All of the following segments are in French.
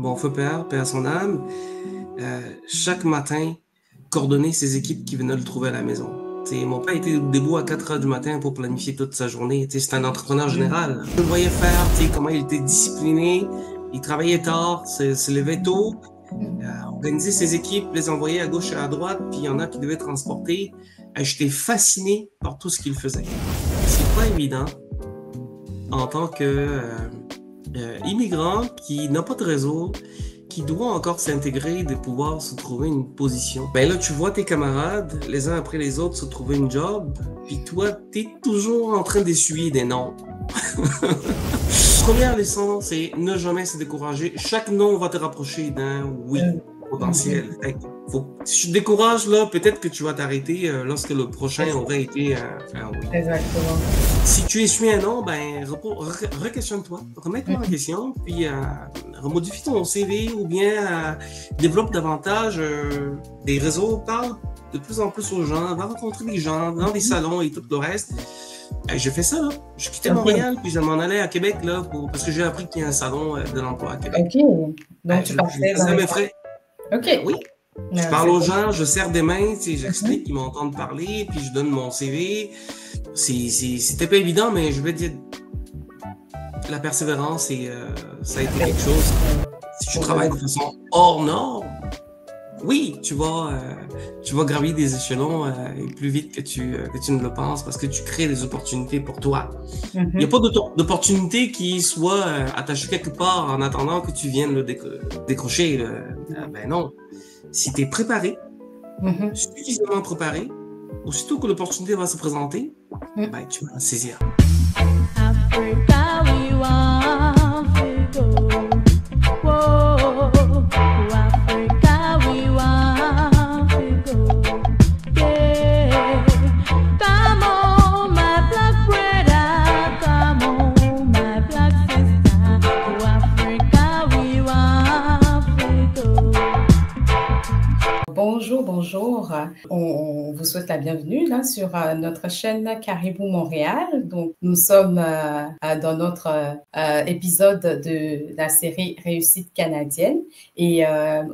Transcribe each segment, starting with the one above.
bon feu père, paix à son âme, chaque matin, coordonner ses équipes qui venaient le trouver à la maison. Mon père était debout à 4 heures du matin pour planifier toute sa journée. C'est un entrepreneur général. Je le voyais faire, comment il était discipliné, il travaillait tard, se levait tôt, organiser ses équipes, les envoyer à gauche et à droite, puis il y en a qui devaient transporter. J'étais fasciné par tout ce qu'il faisait. C'est pas évident en tant que immigrant qui n'a pas de réseau, qui doit encore s'intégrer, de pouvoir se trouver une position. Ben là, tu vois tes camarades, les uns après les autres, se trouver une job, puis toi, t'es toujours en train d'essuyer des noms. Première leçon, c'est ne jamais se décourager. Chaque non va te rapprocher d'un oui potentiel. Si tu te décourages, là, peut-être que tu vas t'arrêter lorsque le prochain aurait été un oui. Exactement. Si tu essuies un non, ben, re-questionne-toi, remets-toi en question, puis remodifie ton CV ou bien développe davantage des réseaux, parle de plus en plus aux gens, va rencontrer des gens dans des salons et tout le reste. J'ai fait ça, là. Je quittais Montréal, puis je m'en allais à Québec, là, parce que j'ai appris qu'il y a un salon de l'emploi à Québec. OK. Donc, tu partais dans mes frais. OK. Oui. Je parle aux gens, je serre des mains, j'explique, ils m'entendent parler, puis je donne mon CV. C'était pas évident, mais je vais dire, la persévérance, ça a été quelque chose. Si tu travailles de façon hors norme, oui, tu vas gravir des échelons plus vite que tu ne le penses parce que tu crées des opportunités pour toi. Il n'y a pas d'opportunité qui soit attachée quelque part en attendant que tu viennes le décrocher. Ben non. Si tu es préparé, suffisamment préparé, aussitôt que l'opportunité va se présenter, ben, tu vas la saisir. Africa, we want to go. Whoa, Africa, we want to go. Yeah. Come on, my black brother, come on, my black sister. To Africa, we want to go. Bonjour, bonjour. On vous souhaite la bienvenue là sur notre chaîne Caribou Montréal. Donc, nous sommes dans notre épisode de la série Réussite canadienne. Et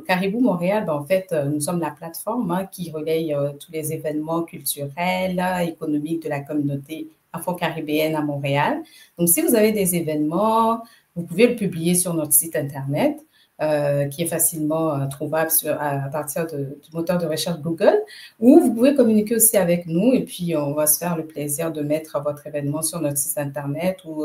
Caribou Montréal, en fait, nous sommes la plateforme qui relaye tous les événements culturels, économiques de la communauté afro-caribéenne à Montréal. Donc, si vous avez des événements, vous pouvez le publier sur notre site Internet. Qui est facilement trouvable à partir du moteur de recherche Google, ou vous pouvez communiquer aussi avec nous et puis on va se faire le plaisir de mettre votre événement sur notre site Internet ou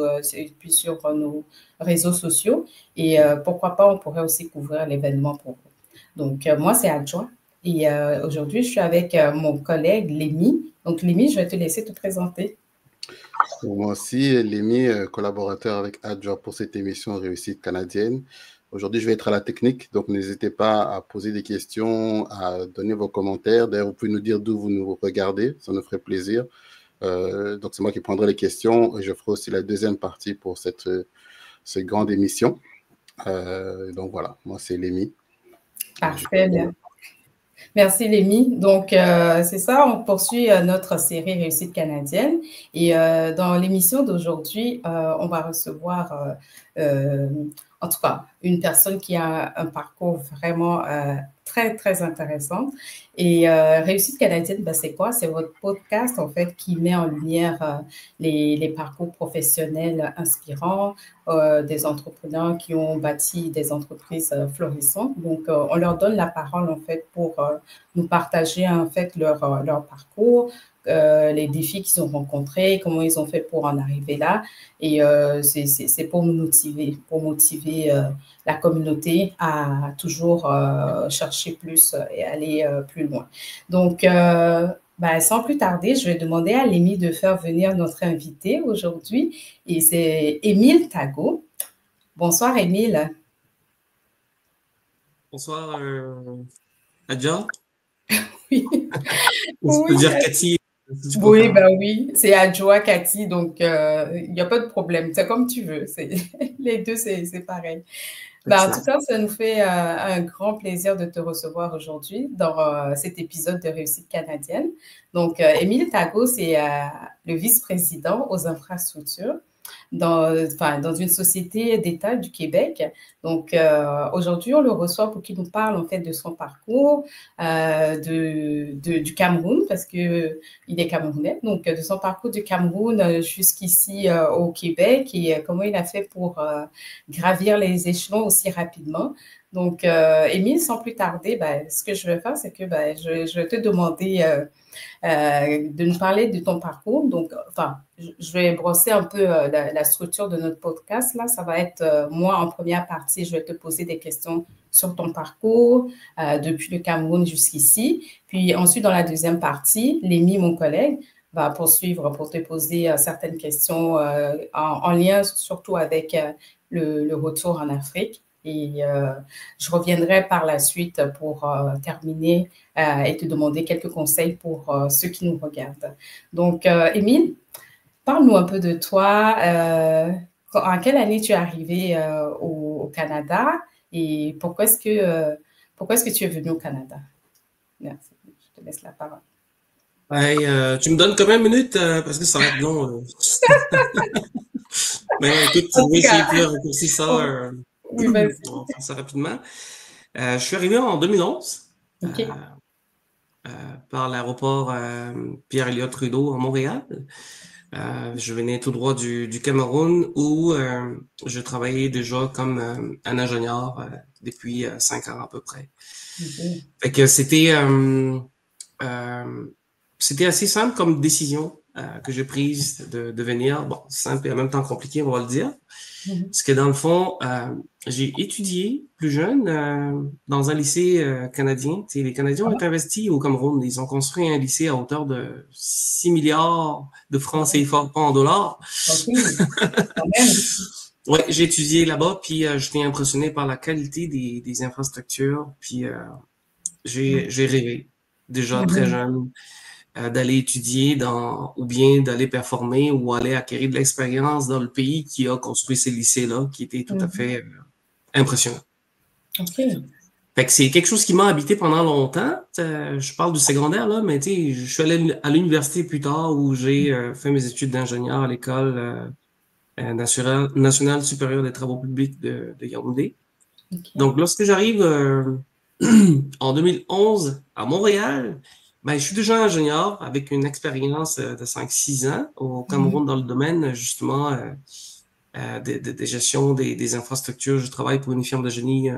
puis sur nos réseaux sociaux. Et pourquoi pas, on pourrait aussi couvrir l'événement pour vous. Donc, moi, c'est Adjoa et aujourd'hui, je suis avec mon collègue Lémi. Donc, Lémi, je vais te laisser te présenter. Moi aussi, Lémi, collaborateur avec Adjoa pour cette émission Réussite canadienne. Aujourd'hui, je vais être à la technique, donc n'hésitez pas à poser des questions, à donner vos commentaires. D'ailleurs, vous pouvez nous dire d'où vous nous regardez, ça nous ferait plaisir. Donc, c'est moi qui prendrai les questions et je ferai aussi la deuxième partie pour cette grande émission. Donc, voilà, moi, c'est Lémi. Parfait, bien. Merci Lémi. Donc, c'est ça, on poursuit notre série Réussite canadienne. Et dans l'émission d'aujourd'hui, on va recevoir, en tout cas, une personne qui a un parcours vraiment très, très intéressant. Et Réussite canadienne, ben, c'est quoi? C'est votre podcast, en fait, qui met en lumière les parcours professionnels inspirants des entrepreneurs qui ont bâti des entreprises florissantes. Donc, on leur donne la parole, en fait, pour nous partager, en fait, leur parcours, les défis qu'ils ont rencontrés, comment ils ont fait pour en arriver là. Et c'est pour nous motiver, la communauté à toujours chercher plus et aller plus loin. Donc, sans plus tarder, je vais demander à Lémi de faire venir notre invité aujourd'hui. Et c'est Émile Tago. Bonsoir, Émile. Bonsoir, Adja. Oui. On peut dire Cathy. Oui, ben oui, c'est Adjoa Cathy, donc il n'y a pas de problème. C'est comme tu veux. Les deux, c'est pareil. En tout cas, ça nous fait un grand plaisir de te recevoir aujourd'hui dans cet épisode de Réussite canadienne. Donc, Émile Tago, c'est le vice-président aux infrastructures. dans une société d'État du Québec. Donc, aujourd'hui, on le reçoit pour qu'il nous parle en fait de son parcours du Cameroun, parce que il est camerounais, donc de son parcours du Cameroun jusqu'ici au Québec et comment il a fait pour gravir les échelons aussi rapidement. Donc, Émile, sans plus tarder, ce que je vais faire, c'est que je vais te demander de nous parler de ton parcours. Donc, enfin, je vais brosser un peu la structure de notre podcast. Là, ça va être moi en première partie, je vais te poser des questions sur ton parcours depuis le Cameroun jusqu'ici. Puis ensuite, dans la deuxième partie, Lémi, mon collègue, va poursuivre pour te poser certaines questions en lien surtout avec le retour en Afrique. Et je reviendrai par la suite pour terminer et te demander quelques conseils pour ceux qui nous regardent. Donc, Émile, parle-nous un peu de toi. En quelle année tu es arrivé au Canada et pourquoi est-ce que tu es venu au Canada? Merci, je te laisse la parole. Ouais, tu me donnes combien de minutes parce que ça va être long. Mais écoute, je vais essayer de raccourcir ça. Oui, On va faire ça rapidement. Je suis arrivé en 2011 okay. Par l'aéroport Pierre-Éliott Trudeau à Montréal. Je venais tout droit du Cameroun où je travaillais déjà comme un ingénieur depuis 5 ans à peu près. Fait que c'était assez simple comme décision que j'ai prise de venir. Bon, simple et en même temps compliqué, on va le dire. Parce que dans le fond, j'ai étudié plus jeune dans un lycée canadien. T'sais, les Canadiens ont investi au Cameroun. Ils ont construit un lycée à hauteur de 6 milliards de francs CFA, pas en dollars. Ouais, j'ai étudié là-bas, puis j'étais impressionné par la qualité des infrastructures. Puis j'ai rêvé, déjà très jeune, d'aller étudier ou bien d'aller performer ou aller acquérir de l'expérience dans le pays qui a construit ces lycées-là, qui était tout à fait impressionnant. Fait que c'est quelque chose qui m'a habité pendant longtemps. Je parle du secondaire, là, mais je suis allé à l'université plus tard où j'ai fait mes études d'ingénieur à l'école nationale supérieure des travaux publics de Yaoundé. Donc, lorsque j'arrive en 2011 à Montréal, je suis déjà ingénieur avec une expérience de 5-6 ans au Cameroun dans le domaine, justement, de gestion des infrastructures. Je travaille pour une firme de génie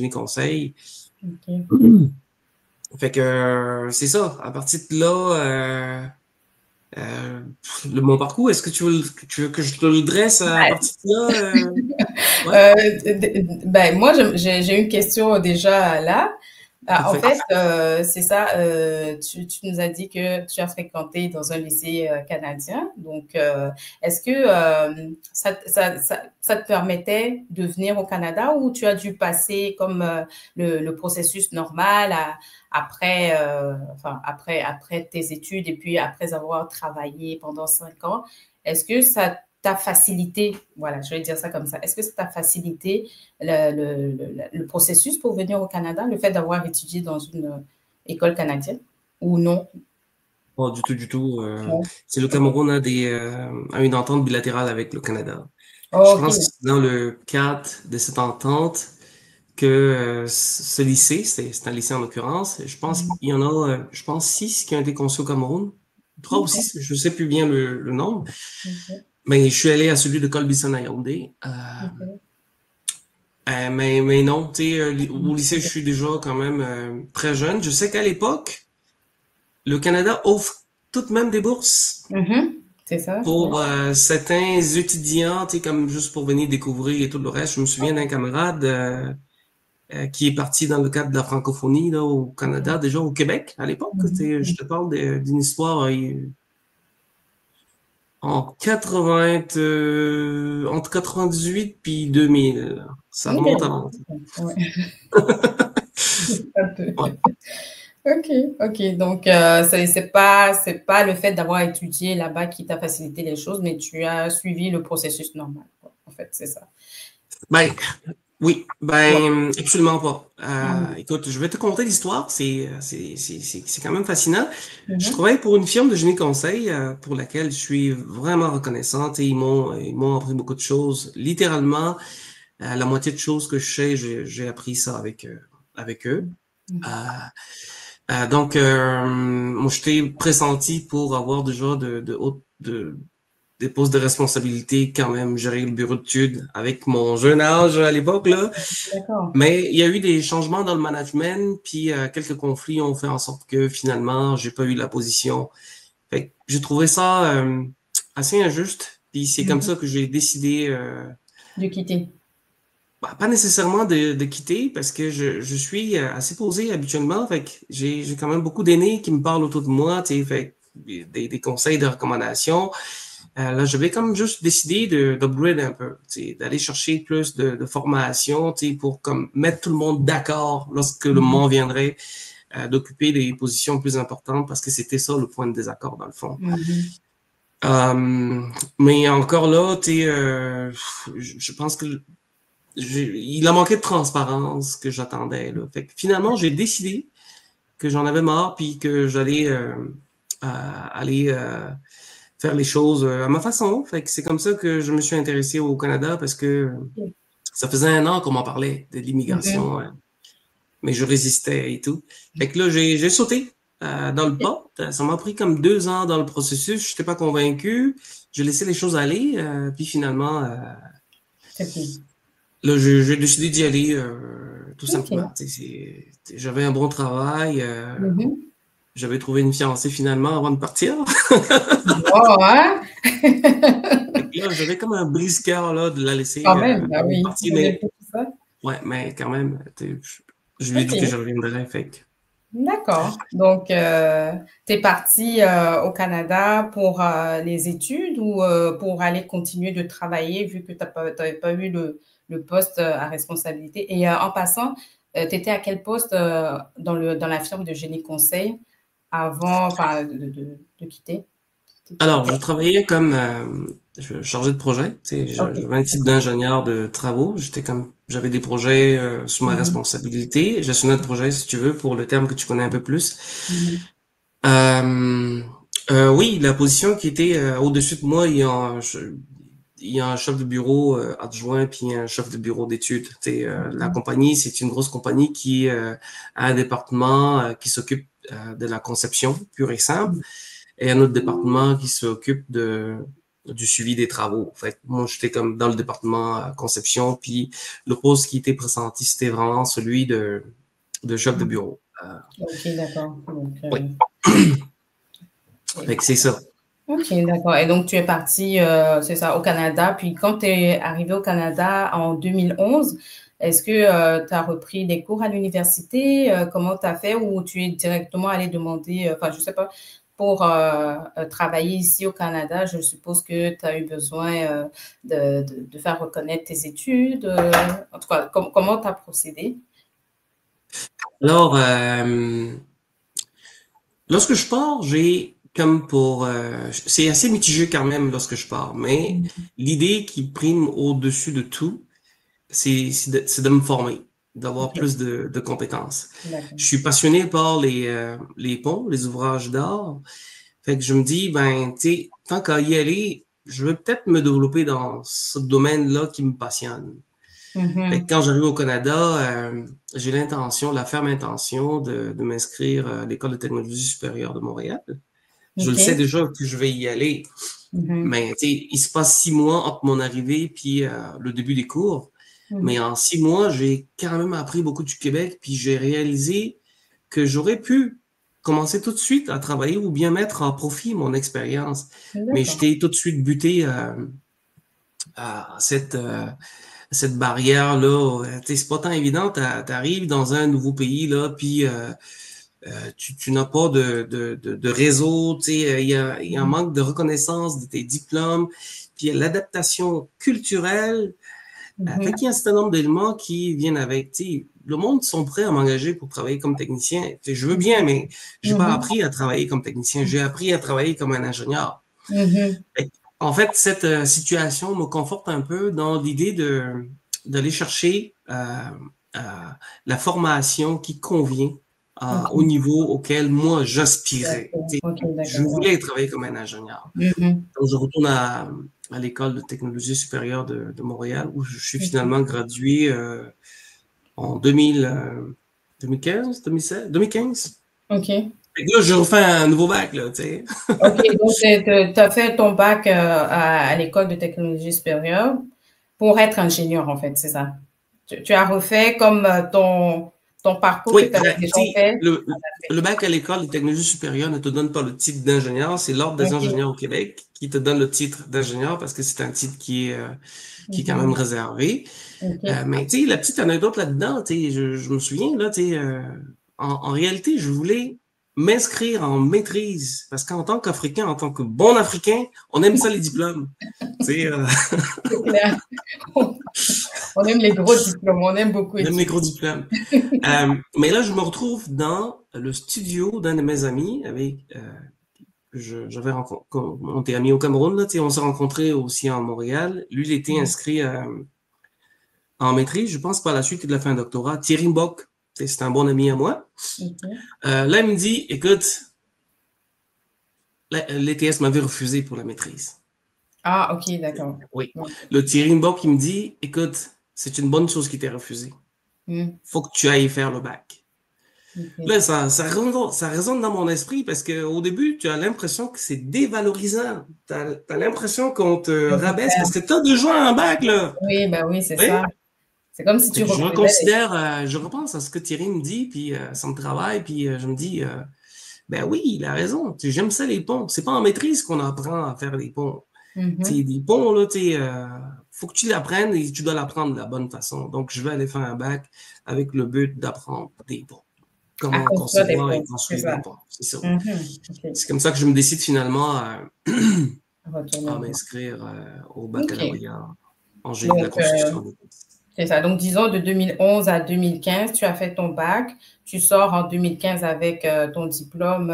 conseil. Fait que c'est ça. À partir de là, mon parcours, est-ce que tu veux que je te le dresse à partir de là? Moi, j'ai une question déjà là. En fait, c'est ça, tu nous as dit que tu as fréquenté dans un lycée canadien. Donc, est-ce que ça te permettait de venir au Canada ou tu as dû passer comme le processus normal après tes études et puis après avoir travaillé pendant 5 ans? Est-ce que ça t'a facilité, voilà, je vais dire ça comme ça, est-ce que ça t'a facilité le processus pour venir au Canada, le fait d'avoir étudié dans une école canadienne ou non? Pas du tout, du tout. C'est le Cameroun a une entente bilatérale avec le Canada. Je pense que c'est dans le cadre de cette entente que ce lycée, c'est un lycée en l'occurrence, je pense qu'il y en a, 6 qui ont été conçus au Cameroun. 3 ou 6, je ne sais plus bien le nombre. Mais je suis allé à celui de Colbison à Yaoundé. Mais non, tu sais, au lycée, je suis déjà quand même très jeune. Je sais qu'à l'époque, le Canada offre tout de même des bourses. C'est ça. Pour certains étudiants, tu sais, comme juste pour venir découvrir et tout le reste. Je me souviens d'un camarade qui est parti dans le cadre de la francophonie là, au Canada, déjà au Québec à l'époque. Je te parle d'une histoire en entre 98 puis 2000. Ça remonte à longtemps. OK. Donc, c'est pas le fait d'avoir étudié là-bas qui t'a facilité les choses, mais tu as suivi le processus normal, quoi. En fait, c'est ça. Oui, ben absolument pas. Écoute, je vais te conter l'histoire, c'est quand même fascinant. Je travaille pour une firme de génie conseil pour laquelle je suis vraiment reconnaissante et ils m'ont appris beaucoup de choses. Littéralement, la moitié de choses que je sais, j'ai appris ça avec eux. Donc, moi, j'étais pressenti pour avoir déjà des postes de responsabilité quand même, gérer le bureau d'études avec mon jeune âge à l'époque, là. D'accord. Mais il y a eu des changements dans le management, puis quelques conflits ont fait en sorte que finalement, j'ai pas eu la position. Fait que j'ai trouvé ça assez injuste, puis c'est comme ça que j'ai décidé, De quitter. pas nécessairement de quitter, parce que je suis assez posé habituellement, fait que j'ai quand même beaucoup d'aînés qui me parlent autour de moi, tu sais, fait que des conseils, de recommandations. Là, j'avais comme juste décidé d'upgrade un peu, d'aller chercher plus de formation, pour comme mettre tout le monde d'accord lorsque le moment viendrait d'occuper des positions plus importantes, parce que c'était ça le point de désaccord dans le fond. Mais encore là, je pense que il a manqué de transparence que j'attendais, là. Fait que finalement, j'ai décidé que j'en avais marre, puis que j'allais aller faire les choses à ma façon. Fait que c'est comme ça que je me suis intéressé au Canada, parce que ça faisait 1 an qu'on m'en parlait de l'immigration, mais je résistais et tout. Fait que là, j'ai sauté dans le pas. Ça m'a pris comme 2 ans dans le processus. Je n'étais pas convaincu. J'ai laissé les choses aller. Puis finalement, là, j'ai décidé d'y aller tout simplement. J'avais un bon travail. J'avais trouvé une fiancée finalement avant de partir. Oh, hein? Là, j'avais comme un brise-cœur là, de la laisser Quand même, bah oui. partir. Mais... Ouais, mais quand même, je lui ai dit que je reviendrais. Fait. D'accord. Donc, tu es parti au Canada pour les études ou pour aller continuer de travailler vu que tu n'avais pas eu le poste à responsabilité. Et en passant, tu étais à quel poste dans la firme de génie conseil avant de quitter? Alors, je travaillais comme chargé de projet. J'avais un titre d'ingénieur de travaux. J'avais des projets sous ma responsabilité. Gestionnaire de projet, si tu veux, pour le terme que tu connais un peu plus. Oui, la position qui était au-dessus de moi, il y a un chef de bureau adjoint puis un chef de bureau d'études. La compagnie, c'est une grosse compagnie qui a un département qui s'occupe de la conception pure et simple. Et un autre département qui s'occupe du suivi des travaux. Fait moi, j'étais comme dans le département conception, puis le poste qui était pressenti, c'était vraiment celui de chef de bureau. Ok, d'accord. Oui. Fait que c'est ça. Ok, d'accord. Et donc, tu es parti, c'est ça, au Canada. Puis, quand tu es arrivé au Canada en 2011, est-ce que tu as repris des cours à l'université? Comment tu as fait? Ou tu es directement allé demander, enfin, je sais pas, pour travailler ici au Canada, je suppose que tu as eu besoin de faire reconnaître tes études. En tout cas, comment tu as procédé? Alors, lorsque je pars, j'ai comme c'est assez mitigé quand même lorsque je pars, mais l'idée qui prime au-dessus de tout, c'est de me former, d'avoir plus de compétences. Je suis passionné par les ponts, les ouvrages d'art. Fait que je me dis, ben, tu sais, tant qu'à y aller, je vais peut-être me développer dans ce domaine-là qui me passionne. Fait que quand j'arrive au Canada, j'ai la ferme intention de m'inscrire à l'École de technologie supérieure de Montréal. Je le sais déjà que je vais y aller. Mais, tu sais, il se passe 6 mois entre mon arrivée puis le début des cours. Mais en 6 mois, j'ai quand même appris beaucoup du Québec, puis j'ai réalisé que j'aurais pu commencer tout de suite à travailler ou bien mettre en profit mon expérience. Mais j'étais tout de suite buté à cette barrière-là. C'est pas tant évident. T'arrives dans un nouveau pays, là, puis tu n'as pas de réseau. Il y a un manque de reconnaissance de tes diplômes. Puis l'adaptation culturelle. Fait qu'il y a un certain nombre d'éléments qui viennent avec. Le monde sont prêts à m'engager pour travailler comme technicien. Je veux bien, mais j'ai pas appris à travailler comme technicien. J'ai appris à travailler comme un ingénieur. En fait, cette situation me conforte un peu dans l'idée d'aller chercher la formation qui convient au niveau auquel moi j'aspirais. Je voulais travailler comme un ingénieur. Donc, je retourne à l'École de technologie supérieure de Montréal, où je suis finalement gradué en 2015, 2016, 2015. OK. Et là, je refais un nouveau bac, là, tu sais. OK, donc tu as fait ton bac à l'École de technologie supérieure pour être ingénieur, en fait, c'est ça? Tu as refait comme ton parcours que tu avais déjà fait? Le bac à l'École de technologie supérieure ne te donne pas le titre d'ingénieur, c'est l'Ordre des ingénieurs au Québec qui te donne le titre d'ingénieur parce que c'est un titre qui est quand même réservé. Mais tu sais, la petite anecdote là-dedans, tu sais, je me souviens, là, tu sais, en réalité, je voulais m'inscrire en maîtrise parce qu'en tant qu'Africain, en tant que bon Africain, on aime ça les diplômes. C'est clair. On aime les gros diplômes, on aime beaucoup. On aime les gros diplômes. Mais là, je me retrouve dans le studio d'un de mes amis avec j'avais rencontré, on était amis au Cameroun, là, on s'est rencontrés aussi en Montréal. Lui, il était inscrit en maîtrise, je pense par la suite, il a fait un doctorat. Thierry Mbok, c'est un bon ami à moi. Là, il me dit, écoute, l'ETS m'avait refusé pour la maîtrise. Ah, ok, d'accord. Oui. Le Thierry Mbok, il me dit, écoute, c'est une bonne chose qui t'est refusée. Faut que tu ailles faire le bac. Là, ça résonne dans mon esprit parce qu'au début, tu as l'impression que c'est dévalorisant. Tu as l'impression qu'on te rabaisse parce que tu as déjà un bac, là. Oui, ben oui, c'est ça. C'est comme si tu je reconsidère, je repense à ce que Thierry me dit, puis ça me travaille, puis je me dis, ben oui, il a raison. J'aime ça les ponts. C'est pas en maîtrise qu'on apprend à faire des ponts. Des ponts, là, faut que tu l'apprennes et tu dois l'apprendre de la bonne façon. Donc, je vais aller faire un bac avec le but d'apprendre des ponts. Comment concevoir et construire des ponts. C'est ça. C'est comme ça que je me décide finalement à m'inscrire au baccalauréat en génie de la construction. C'est ça. Donc, disons, de 2011 à 2015, tu as fait ton bac. Tu sors en 2015 avec ton diplôme.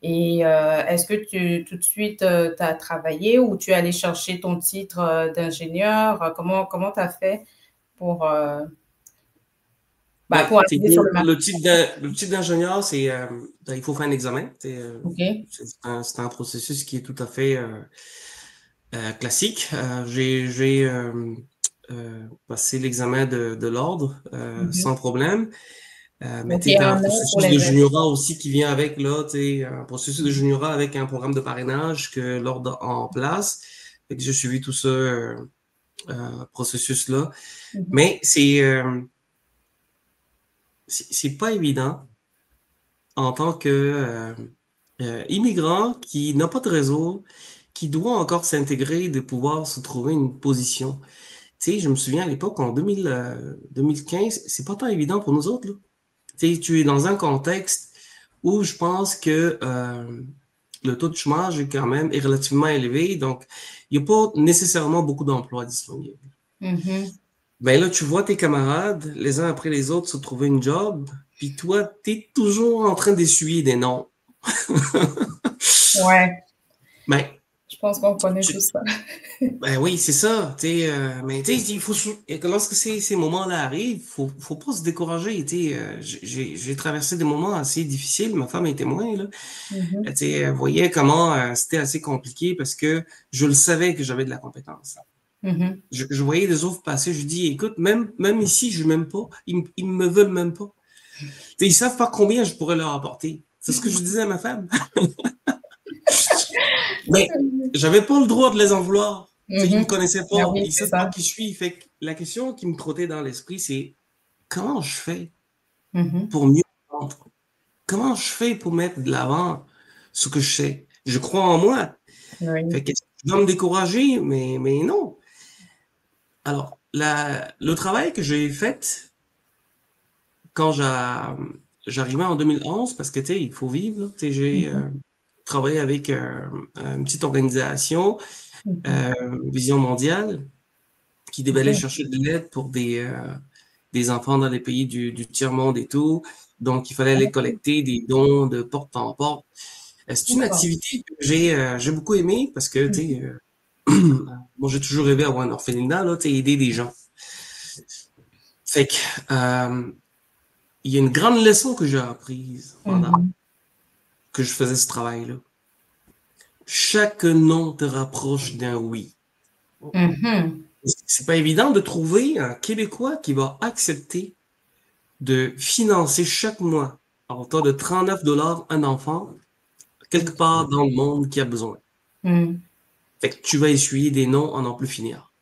Et est-ce que tout de suite, tu as travaillé ou tu es allé chercher ton titre d'ingénieur? Comment tu as fait pour arriver sur le marché? Le titre d'ingénieur, c'est il faut faire un examen. C'est un processus qui est tout à fait classique. J'ai passer l'examen de l'ordre sans problème. Mais tu as un processus de juniorat aussi qui vient avec, là, un processus de juniorat avec un programme de parrainage que l'ordre a en place. Fait que j'ai suivi tout ce processus-là. Mais c'est pas évident en tant que immigrant qui n'a pas de réseau, qui doit encore s'intégrer, de pouvoir se trouver une position. Tu sais, je me souviens à l'époque, en 2015, c'est pas tant évident pour nous autres, là. Tu sais, tu es dans un contexte où je pense que le taux de chômage est relativement élevé, donc il n'y a pas nécessairement beaucoup d'emplois disponibles. Ben là, tu vois tes camarades, les uns après les autres, se trouver une job, puis toi, tu es toujours en train d'essuyer des noms. Ouais. Ben, je pense qu'on connaît tout ça. Ben oui, c'est ça. Mais il faut lorsque ces moments-là arrivent, faut pas se décourager. J'ai traversé des moments assez difficiles. Ma femme est témoin, là. Elle voyait comment c'était assez compliqué parce que je le savais que j'avais de la compétence. Je voyais des offres passer. Je dis, écoute, même ici, je m'aime pas. Ils me veulent même pas. Ils savent pas combien je pourrais leur apporter. C'est ce que je disais à ma femme. Mais j'avais pas le droit de les en vouloir. Ils me connaissaient pas. Ils savent pas qui je suis. Fait que la question qui me trottait dans l'esprit, c'est comment je fais pour mieux comprendre? Comment je fais pour mettre de l'avant ce que je sais? Je crois en moi. Fait que je dois me décourager, mais non. Alors, le travail que j'ai fait quand j'arrivais en 2011, parce que il faut vivre, j'ai travaillé avec une petite organisation, Vision Mondiale, qui devait aller chercher de l'aide pour des enfants dans les pays du tiers-monde et tout. Donc, il fallait aller collecter des dons de porte en porte. C'est une activité que j'ai beaucoup aimée parce que, moi, j'ai toujours rêvé d'avoir un orphelinat, là, aider des gens. Fait que, il y a une grande leçon que j'ai apprise pendant que je faisais ce travail-là. Chaque non te rapproche d'un oui. C'est pas évident de trouver un Québécois qui va accepter de financer chaque mois à hauteur de 39 $ un enfant quelque part dans le monde qui a besoin. Fait que tu vas essuyer des noms à n'en plus finir.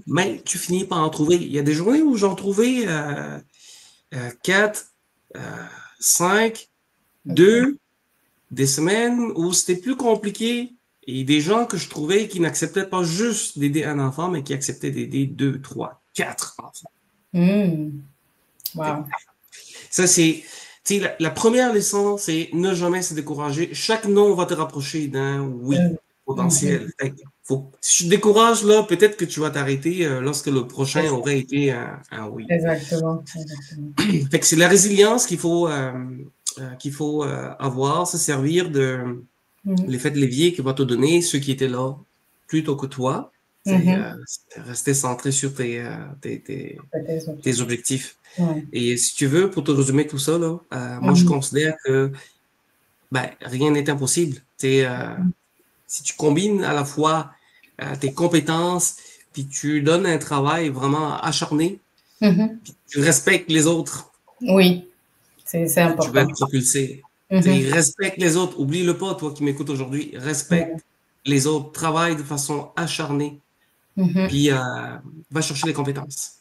Mais tu finis par en trouver. Il y a des journées où j'en trouvais 4, 5, 2, des semaines où c'était plus compliqué et des gens que je trouvais qui n'acceptaient pas juste d'aider un enfant, mais qui acceptaient d'aider 2, 3, 4 enfants. Wow. Ça, c'est la première leçon, c'est ne jamais se décourager. Chaque non va te rapprocher d'un oui potentiel. Si tu te décourages, là, peut-être que tu vas t'arrêter lorsque le prochain aurait été un oui. Exactement. Fait que c'est la résilience qu'il faut avoir, se servir de l'effet de levier que va te donner ceux qui étaient là plutôt que toi. Rester centré sur tes objectifs. Et si tu veux, pour te résumer tout ça, là, moi, je considère que rien n'est impossible. Si tu combines à la fois tes compétences, puis tu donnes un travail vraiment acharné, puis tu respectes les autres. Oui, c'est important. Tu vas être propulsé. Respecte les autres. Oublie-le pas, toi qui m'écoutes aujourd'hui. Respecte les autres. Travaille de façon acharnée. Puis va chercher les compétences.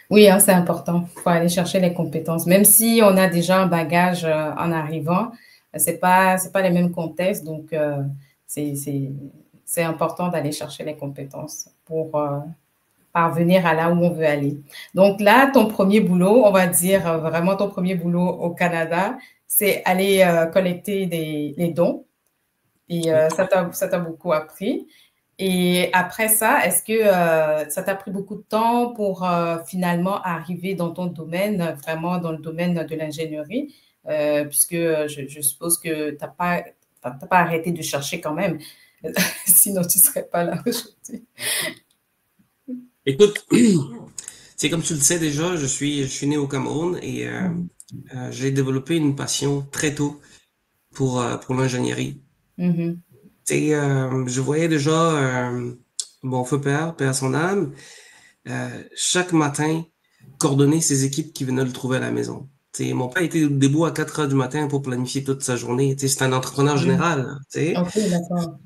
Oui, hein, c'est important. Il faut aller chercher les compétences. Même si on a déjà un bagage en arrivant, c'est pas les mêmes contextes. Donc, c'est important d'aller chercher les compétences pour parvenir à là où on veut aller. Donc là, ton premier boulot, on va dire vraiment ton premier boulot au Canada, c'est aller collecter les dons. Et ça t'a beaucoup appris. Et après ça, est-ce que ça t'a pris beaucoup de temps pour finalement arriver dans ton domaine, vraiment dans le domaine de l'ingénierie, puisque je suppose que tu n'as pas arrêté de chercher quand même, sinon tu ne serais pas là aujourd'hui. Écoute, comme tu le sais déjà, je suis né au Cameroun et j'ai développé une passion très tôt pour l'ingénierie. Je voyais déjà mon feu père, paix à son âme, chaque matin coordonner ses équipes qui venaient le trouver à la maison. Mon père était debout à 4 heures du matin pour planifier toute sa journée. C'est un entrepreneur général. Okay, d'accord.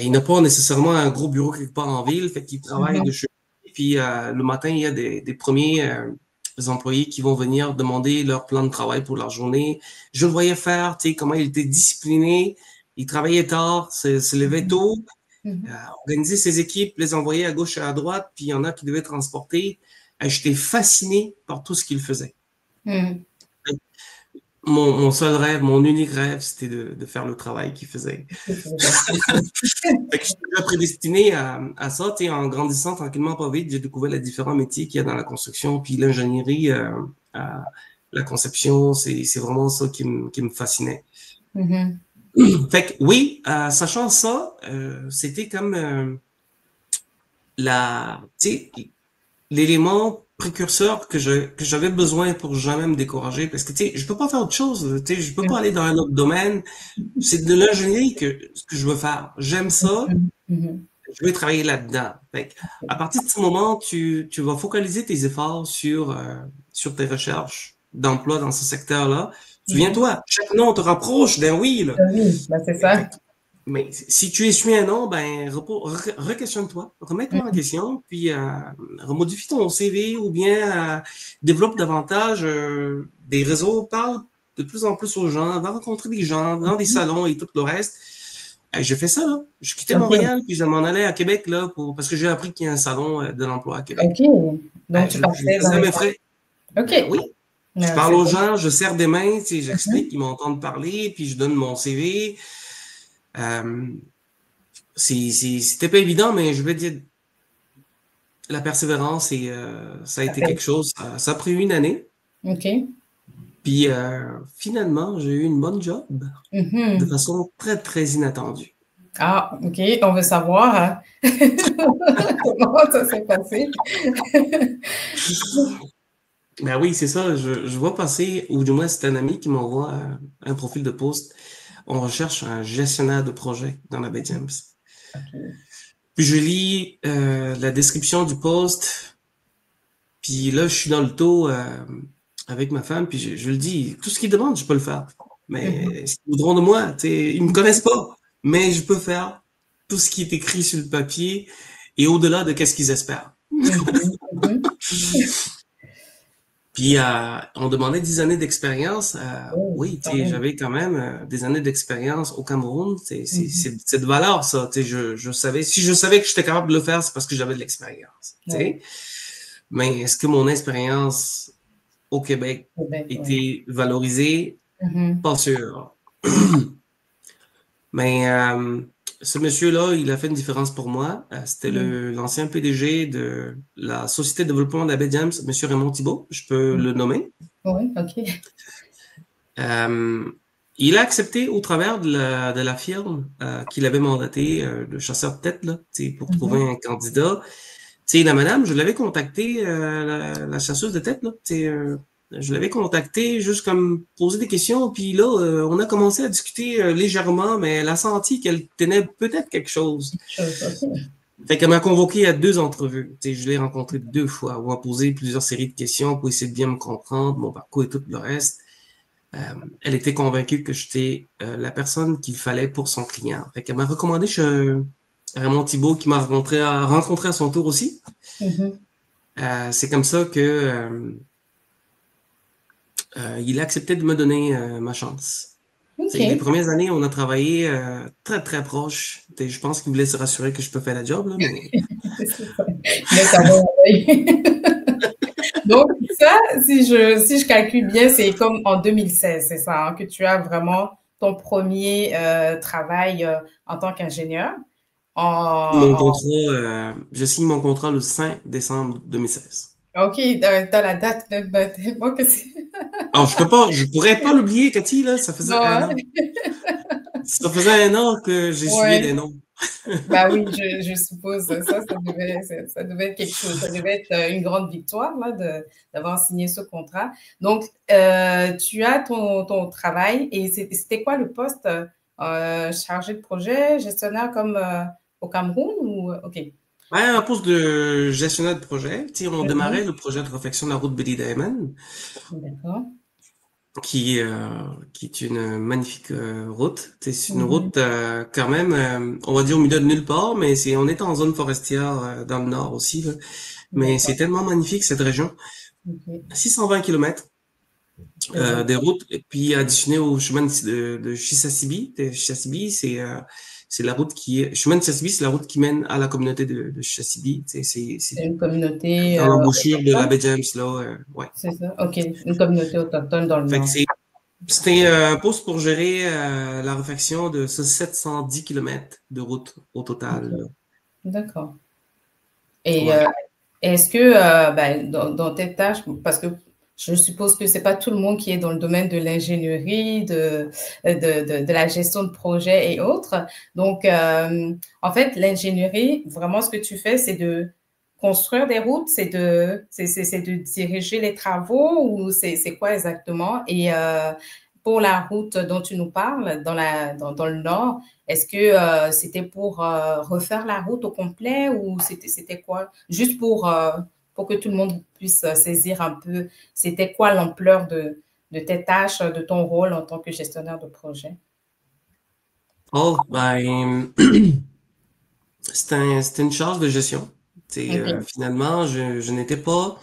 Il n'a pas nécessairement un gros bureau quelque part en ville, fait qu'il travaille de chez lui. Puis le matin, il y a des premiers employés qui vont venir demander leur plan de travail pour leur journée. Je le voyais faire, comment il était discipliné. Il travaillait tard, se levait tôt, organisait ses équipes, les envoyait à gauche et à droite, puis il y en a qui devaient transporter. J'étais fasciné par tout ce qu'il faisait. Mon seul rêve, mon unique rêve, c'était de faire le travail qu'il faisait. Je suis déjà prédestiné à ça. En grandissant tranquillement, pas vite, j'ai découvert les différents métiers qu'il y a dans la construction, puis l'ingénierie, la conception, c'est vraiment ça qui me fascinait. Fait que oui, sachant ça, c'était comme l'élément précurseur que j'avais besoin pour jamais me décourager, parce que je peux pas faire autre chose, je peux pas aller dans un autre domaine. C'est de l'ingénierie que je veux faire. J'aime ça, je veux travailler là-dedans. Fait que, à partir de ce moment, tu vas focaliser tes efforts sur tes recherches d'emploi dans ce secteur-là. Souviens-toi, chaque non te rapproche d'un oui. Là. Oui, c'est ça. Mais si tu essuies un non, re-questionne-toi, remets-toi en question, puis remodifie ton CV ou bien développe davantage des réseaux, parle de plus en plus aux gens, va rencontrer des gens dans des salons et tout le reste. J'ai fait ça, là. Je quittais Montréal, puis je m'en allais à Québec, là, parce que j'ai appris qu'il y a un salon de l'emploi à Québec. OK. Donc, tu partais dans mes frais. OK. Oui. Je parle aux gens, je serre des mains, j'explique, ils m'entendent parler, puis je donne mon CV. C'était pas évident, mais je vais dire la persévérance et ça a été quelque chose. Ça a pris une année. OK. Puis finalement, j'ai eu une bonne job de façon très, très inattendue. Ah, OK. On veut savoir hein? Comment ça s'est passé. Ben oui, c'est ça. Je vois passer, ou du moins c'est un ami qui m'envoie un profil de poste. On recherche un gestionnaire de projet dans la baie James. OK. Puis je lis la description du poste. Puis là, je suis dans le taux avec ma femme. Puis je le dis, tout ce qu'ils demandent, je peux le faire. Mais ce qu'ils voudront de moi, ils me connaissent pas. Mais je peux faire tout ce qui est écrit sur le papier et au-delà de qu'est-ce qu'ils espèrent. Puis, on demandait 10 années d'expérience. Oui, j'avais quand même des années d'expérience au Cameroun. C'est de valeur, ça. Je savais, si je savais que j'étais capable de le faire, c'est parce que j'avais de l'expérience. Mais est-ce que mon expérience au Québec était valorisée? Pas sûr. Mais ce monsieur-là, il a fait une différence pour moi. C'était l'ancien PDG de la Société de développement de la baie James, M. Raymond Thibault, je peux le nommer. Oui, OK. Il a accepté au travers de la firme qu'il avait mandaté, le chasseur de tête, là, pour trouver un candidat. La madame, je l'avais contacté, la chasseuse de tête, là, je l'avais contacté juste comme poser des questions, puis là, on a commencé à discuter légèrement, mais elle a senti qu'elle tenait peut-être quelque chose. Fait qu'elle m'a convoqué à 2 entrevues. Je l'ai rencontré 2 fois. On m'a posé plusieurs séries de questions pour essayer de bien me comprendre, mon parcours et tout le reste. Elle était convaincue que j'étais la personne qu'il fallait pour son client. Fait qu'elle m'a recommandé chez Raymond Thibault, qui m'a rencontré à son tour aussi. C'est comme ça que il a accepté de me donner ma chance. Les premières années, on a travaillé très, très proche. Je pense qu'il voulait se rassurer que je peux faire la job. Là, mais... Donc, ça, si je calcule bien, c'est comme en 2016, c'est ça, hein, que tu as vraiment ton premier travail en tant qu'ingénieur. Je signe mon contrat le 5 décembre 2016. OK, dans la date de moi que c'est. Alors, je pourrais pas l'oublier, Cathy, là, ça faisait 1 an. Ça faisait 1 an que j'ai suivi des noms. Bah oui, je suppose, ça devait être quelque chose, ça devait être une grande victoire, là, d'avoir signé ce contrat. Donc, tu as ton travail et c'était quoi le poste chargé de projet, gestionnaire comme au Cameroun ou OK? Ouais, un poste de gestionnaire de projet. On démarrait le projet de réfection de la route Billy Diamond. D'accord. Qui est une magnifique route. C'est une route quand même, on va dire au milieu de nulle part, mais on est en zone forestière dans le nord aussi. Là. Mais c'est tellement magnifique cette région. 620 km des routes, et puis additionné au chemin de Chisasibi. Chisasibi, c'est la route chemin de Chisasibi, c'est la route qui mène à la communauté de Chisasibi. C'est une communauté dans l'embouchure de la baie James, là. Ouais. C'est ça, OK. Une communauté autochtone dans le nord. C'était un poste pour gérer la réfection de 710 km de route au total. D'accord. Et est-ce que dans tes tâches, parce que je suppose que c'est pas tout le monde qui est dans le domaine de l'ingénierie, de la gestion de projet et autres. Donc, en fait, l'ingénierie, vraiment, ce que tu fais, c'est de construire des routes, c'est de diriger les travaux ou c'est quoi exactement? Et pour la route dont tu nous parles dans le nord, est-ce que c'était pour refaire la route au complet ou c'était quoi? Juste pour que tout le monde puisse saisir un peu, c'était quoi l'ampleur de tes tâches, de ton rôle en tant que gestionnaire de projet? Oh, c'était une charge de gestion. Finalement, je n'étais pas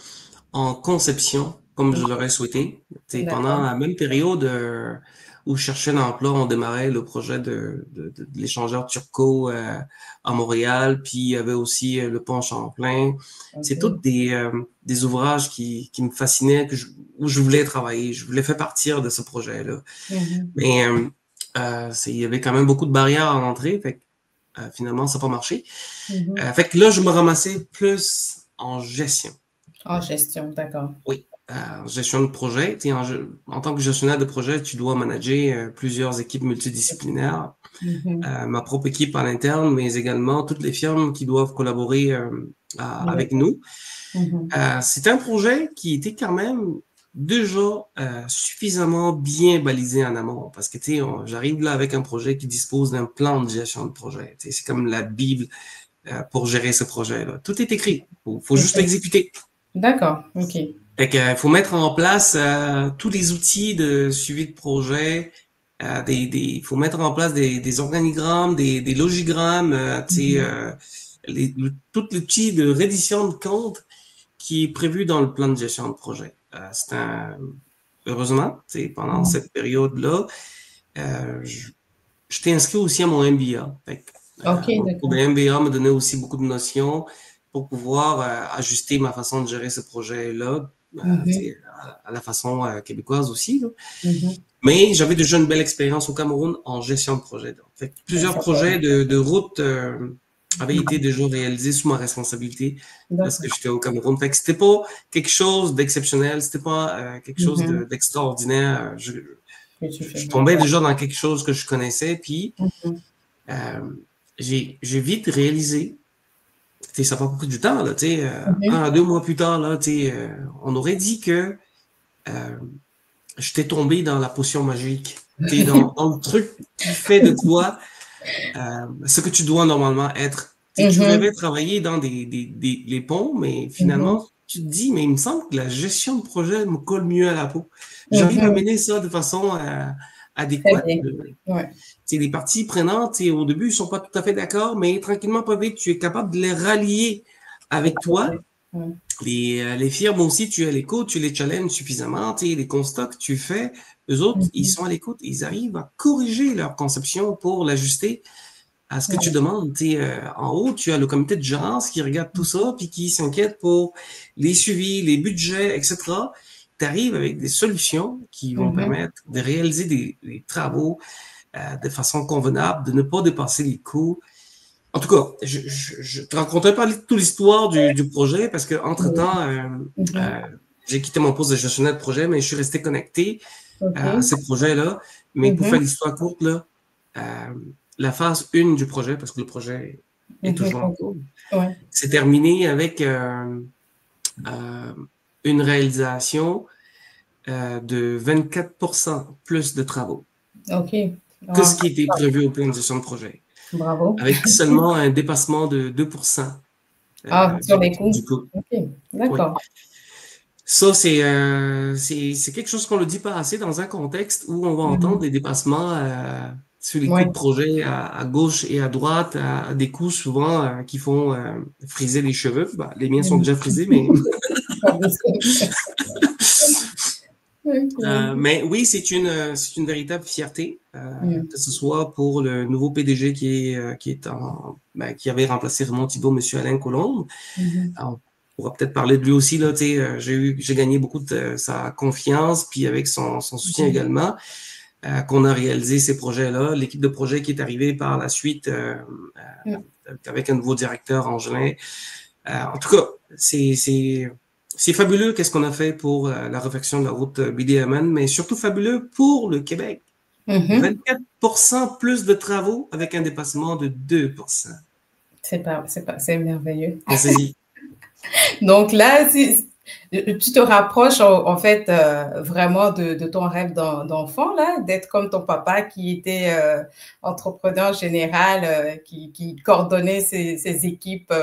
en conception comme je l'aurais souhaité. Pendant la même période où je cherchais l'emploi, on démarrait le projet de l'échangeur Turco à Montréal, puis il y avait aussi le pont Champlain. C'est tous des ouvrages qui me fascinaient, où je voulais travailler. Je voulais faire partir de ce projet-là. Mais il y avait quand même beaucoup de barrières à l'entrée, fait que finalement, ça n'a pas marché. Fait que là, je me ramassais plus en gestion. En gestion, d'accord. Oui. gestion de projet. En tant que gestionnaire de projet, tu dois manager plusieurs équipes multidisciplinaires. Ma propre équipe à l'interne, mais également toutes les firmes qui doivent collaborer avec nous. C'est un projet qui était quand même déjà suffisamment bien balisé en amont, parce que j'arrive là avec un projet qui dispose d'un plan de gestion de projet. C'est comme la Bible pour gérer ce projet-là. Tout est écrit. Faut juste l'exécuter. D'accord, ok. Fait que, faut mettre en place tous les outils de suivi de projet. Faut mettre en place des organigrammes, des logigrammes, tout l'outil de reddition de compte qui est prévu dans le plan de gestion de projet. Heureusement, pendant cette période-là, je t'ai inscrit aussi à mon MBA. Mon MBA me donnait aussi beaucoup de notions pour pouvoir ajuster ma façon de gérer ce projet-là à la façon québécoise aussi. Mais j'avais déjà une belle expérience au Cameroun en gestion de projet. Fait que plusieurs projets de route avaient été déjà réalisés sous ma responsabilité parce que j'étais au Cameroun. Fait que c'était pas quelque chose d'exceptionnel, c'était pas quelque chose d'extraordinaire. Je tombais déjà dans quelque chose que je connaissais, puis j'ai vite réalisé. Ça prend beaucoup de temps, là, 1 à 2 mois plus tard, là, on aurait dit que j'étais tombé dans la potion magique. Dans le truc qui fait de toi ce que tu dois normalement être. Tu rêvais travailler dans les ponts, mais finalement, tu te dis, mais il me semble que la gestion de projet me colle mieux à la peau. J'arrive à mener ça de façon adéquate. Les parties prenantes, au début, ils sont pas tout à fait d'accord, mais tranquillement, pas vite, tu es capable de les rallier avec toi. Les firmes aussi, tu es à l'écoute, tu les challenges suffisamment, les constats que tu fais, eux autres, ils sont à l'écoute, ils arrivent à corriger leur conception pour l'ajuster à ce que tu demandes. En haut, tu as le comité de gérance qui regarde tout ça, puis qui s'inquiète pour les suivis, les budgets, etc. Tu arrives avec des solutions qui vont permettre de réaliser des travaux de façon convenable, de ne pas dépasser les coûts. En tout cas, je te raconterai pas toute l'histoire du projet parce que entre-temps, j'ai quitté mon poste de gestionnaire de projet, mais je suis resté connecté à ces projets-là. Mais pour faire l'histoire courte, là, la phase 1 du projet, parce que le projet est toujours en cours, c'est terminé avec une réalisation de 24% plus de travaux que ce qui était prévu au plan de gestion de projet. Bravo. Avec seulement un dépassement de 2% sur les coûts. Du coup. OK, d'accord. Oui. Ça, c'est quelque chose qu'on ne dit pas assez dans un contexte où on va entendre des dépassements sur les coûts de projet à gauche et à droite, à des coûts souvent qui font friser les cheveux. Bah, les miens sont déjà frisés, mais... mais oui, c'est une véritable fierté, que ce soit pour le nouveau PDG qui avait remplacé Raymond Thibault, M. Alain Colombe. Alors, on pourra peut-être parler de lui aussi, là, j'ai gagné beaucoup de sa confiance, puis avec son soutien également, qu'on a réalisé ces projets-là. L'équipe de projet qui est arrivée par la suite avec un nouveau directeur, Angelin. En tout cas, c'est fabuleux qu'est-ce qu'on a fait pour la réfection de la route BDMN, mais surtout fabuleux pour le Québec. 24% plus de travaux avec un dépassement de 2%. C'est merveilleux. On saisit. Donc là, tu te rapproches en fait vraiment de ton rêve d'enfant, là, d'être comme ton papa qui était entrepreneur général, qui coordonnait ses équipes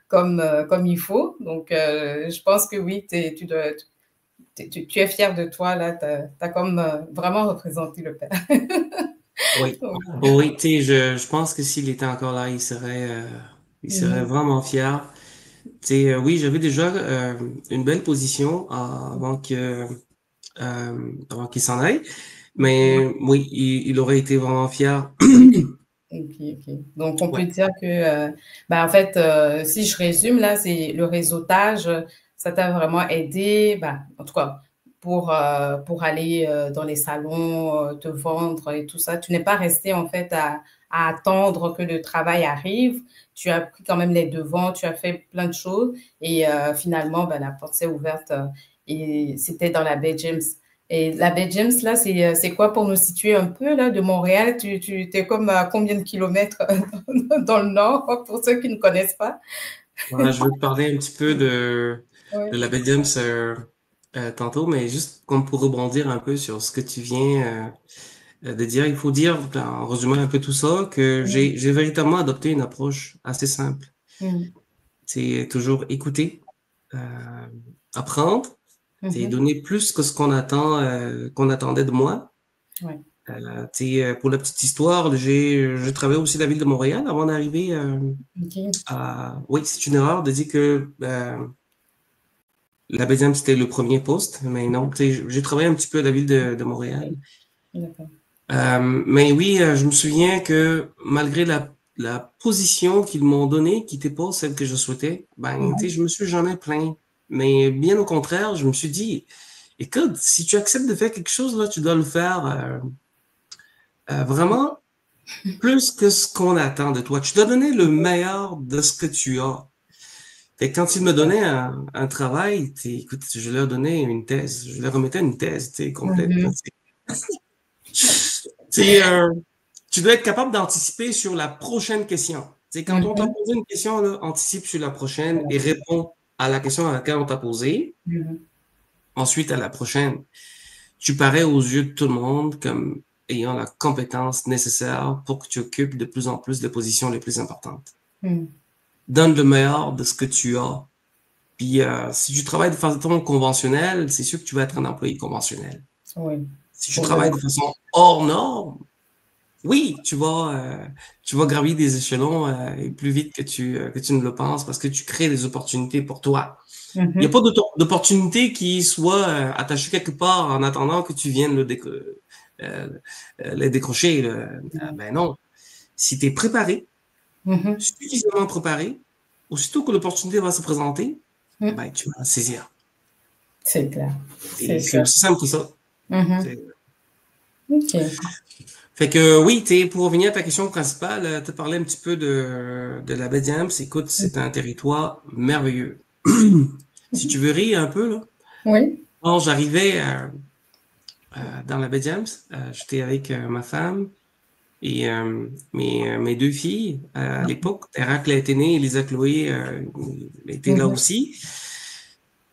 comme il faut. Donc, je pense que oui, tu es fier de toi, là, tu as comme vraiment représenté le père. Oui, oui, je pense que s'il était encore là, il serait vraiment fier. Oui, j'avais déjà une belle position avant qu'il s'en aille, mais oui, il aurait été vraiment fier. OK. Donc, on peut dire que, en fait, si je résume, là, c'est le réseautage, ça t'a vraiment aidé, en tout cas, pour aller dans les salons, te vendre et tout ça. Tu n'es pas resté, en fait, à attendre que le travail arrive. Tu as pris quand même les devants, tu as fait plein de choses et finalement, la porte s'est ouverte et c'était dans la baie James. Et la baie James, là, c'est quoi pour nous situer un peu là, de Montréal? Tu es comme à combien de kilomètres dans le nord, pour ceux qui ne connaissent pas? Voilà, je veux te parler un petit peu de la baie James tantôt, mais juste comme pour rebondir un peu sur ce que tu viens de dire, il faut dire, en résumant un peu tout ça, que j'ai véritablement adopté une approche assez simple. C'est toujours écouter, apprendre, c'est donner plus que ce qu'on attendait de moi. Ouais. Pour la petite histoire, j'ai travaillé aussi la ville de Montréal avant d'arriver à... Oui, c'est une erreur de dire que la baie James, c'était le premier poste, mais non, j'ai travaillé un petit peu à la ville de Montréal. D'accord. Mais oui, je me souviens que malgré la position qu'ils m'ont donnée, qui n'était pas celle que je souhaitais, je me suis jamais plaint. Mais bien au contraire, je me suis dit, écoute, si tu acceptes de faire quelque chose, là, tu dois le faire vraiment plus que ce qu'on attend de toi. Tu dois donner le meilleur de ce que tu as. Et quand ils me donnaient un travail, écoute, je leur donnais une thèse. Je leur remettais une thèse complète. Tu dois être capable d'anticiper sur la prochaine question. Quand on t'a posé une question, là, anticipe sur la prochaine et réponds à la question à laquelle on t'a posé. Ensuite, à la prochaine. Tu parais aux yeux de tout le monde comme ayant la compétence nécessaire pour que tu occupes de plus en plus de positions les plus importantes. Donne le meilleur de ce que tu as. Puis, si tu travailles de façon conventionnelle, c'est sûr que tu vas être un employé conventionnel. Oui. Si tu travailles de façon hors norme, oui, tu vas gravir des échelons plus vite que tu ne le penses parce que tu crées des opportunités pour toi. Il n'y a pas d'opportunité qui soit attachée quelque part en attendant que tu viennes le décrocher. Ben non. Si tu es préparé, suffisamment préparé, aussitôt que l'opportunité va se présenter, ben, tu vas la saisir. C'est clair. C'est aussi simple que ça. OK. Fait que oui, pour revenir à ta question principale, tu parlais un petit peu de la baie James. Écoute, c'est un territoire merveilleux. Si tu veux rire un peu, là. Oui. Quand j'arrivais dans la baie James, j'étais avec ma femme et mes deux filles à l'époque. Héracle était née, Elisa Chloé était là aussi.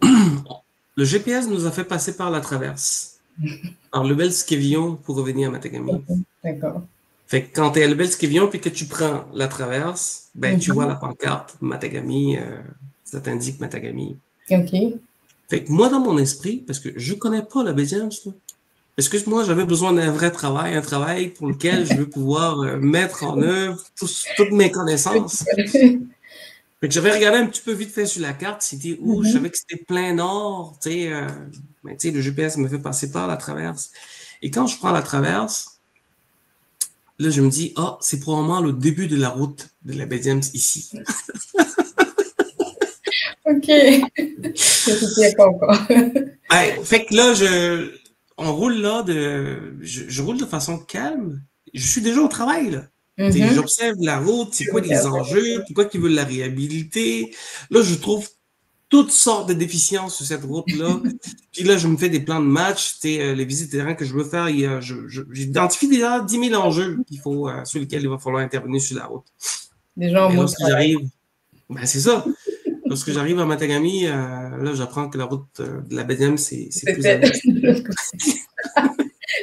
Le GPS nous a fait passer par la traverse, par le Lebel-Skevillon pour revenir à Matagami. D'accord. Fait que quand tu es à Lebel-Skevillon puis que tu prends la traverse, ben tu vois la pancarte Matagami, ça t'indique Matagami. OK. Fait que moi, dans mon esprit, parce que je connais pas la baie James, parce que moi, j'avais besoin d'un vrai travail, un travail pour lequel je veux pouvoir mettre en œuvre toutes mes connaissances. Fait que j'avais regardé un petit peu vite fait sur la carte, c'était où, je savais que c'était plein nord, ben, le GPS me fait passer par la traverse. Et quand je prends la traverse, là, je me dis, c'est probablement le début de la route de la baie James ici. OK. Je ne sais pas encore. Fait que là, on roule là, je roule de façon calme. Je suis déjà au travail, là. J'observe la route, c'est quoi les enjeux, pourquoi ils veulent la réhabiliter. Là, je trouve toutes sortes de déficiences sur cette route-là. Puis là, je me fais des plans de match, les visites de terrain que je veux faire. J'identifie déjà 10 000 enjeux sur lesquels il va falloir intervenir sur la route. Déjà en lorsque j'arrive, ben c'est ça. Lorsque j'arrive à Matagami, là, j'apprends que la route de la baie James, c'est plus à l'ouest.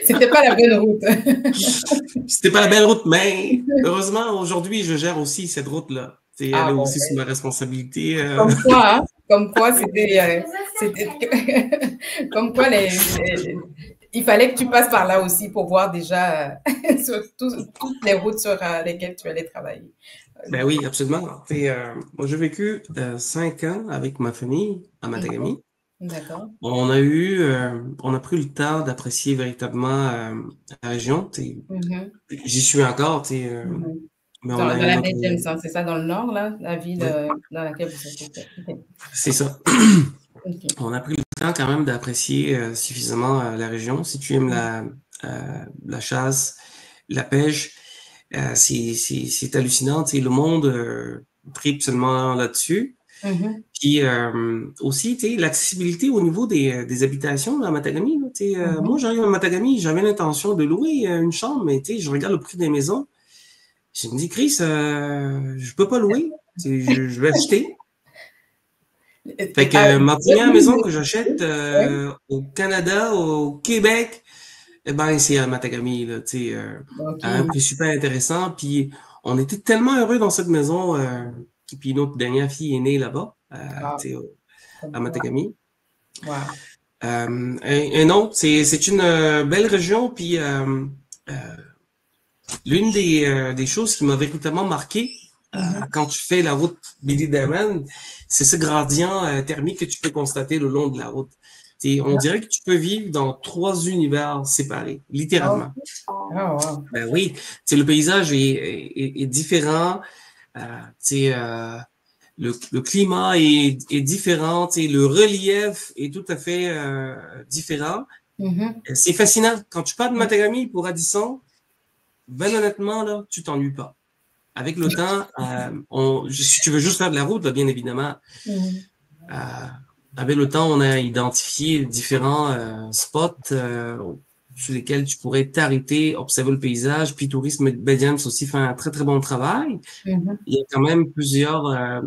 C'était pas la bonne route. C'était pas la belle route, mais heureusement, aujourd'hui, je gère aussi cette route-là. Elle est aussi sous ma responsabilité. Comme quoi, c'était comme quoi il fallait que tu passes par là aussi pour voir déjà sur toutes les routes sur lesquelles tu allais travailler. Ben oui, absolument. Moi, j'ai vécu 5 ans avec ma famille à Matagami. D'accord. On a pris le temps d'apprécier véritablement la région. J'y suis encore, mais dans la baie James, c'est ça, dans le nord, là, la ville dans laquelle vous êtes. C'est ça. On a pris le temps quand même d'apprécier suffisamment la région. Si tu aimes la chasse, la pêche, c'est hallucinant. Le monde tripe seulement là-dessus. Mhm. Puis aussi, tu sais, l'accessibilité au niveau des habitations à Matagami. Là, tu sais, moi, j'arrive à Matagami, j'avais l'intention de louer une chambre, mais tu sais, je regarde le prix des maisons. Je me dis, Chris, je peux pas louer. Tu sais, je vais acheter. Fait Ah, que ma première maison que j'achète ouais. au Canada, au Québec, eh ben, c'est à Matagami, là, tu sais, à un OK. prix super intéressant. Puis on était tellement heureux dans cette maison. Puis notre dernière fille est née là-bas, Ah, tu sais, à wow. Matagami. Wow. Et non, c'est une belle région. Puis euh, l'une des choses qui m'a véritablement marqué Mhm. quand tu fais la route Billy Diamond, c'est ce gradient thermique que tu peux constater le long de la route. On dirait que tu peux vivre dans trois univers séparés, Oh, littéralement. oh, wow. Ben oui, le paysage est différent. Le climat est différent. Le relief est tout à fait différent. Mhm. C'est fascinant. Quand tu pars de Matagami pour Addison, ben honnêtement, là, tu t'ennuies pas. Avec le temps, si tu veux juste faire de la route, là, bien évidemment, Mhm. euh, avec le temps, on a identifié différents spots sur lesquels tu pourrais t'arrêter, observer le paysage. Puis Tourisme Bediams aussi fait un très, très bon travail. Mhm. Il y a quand même plusieurs euh,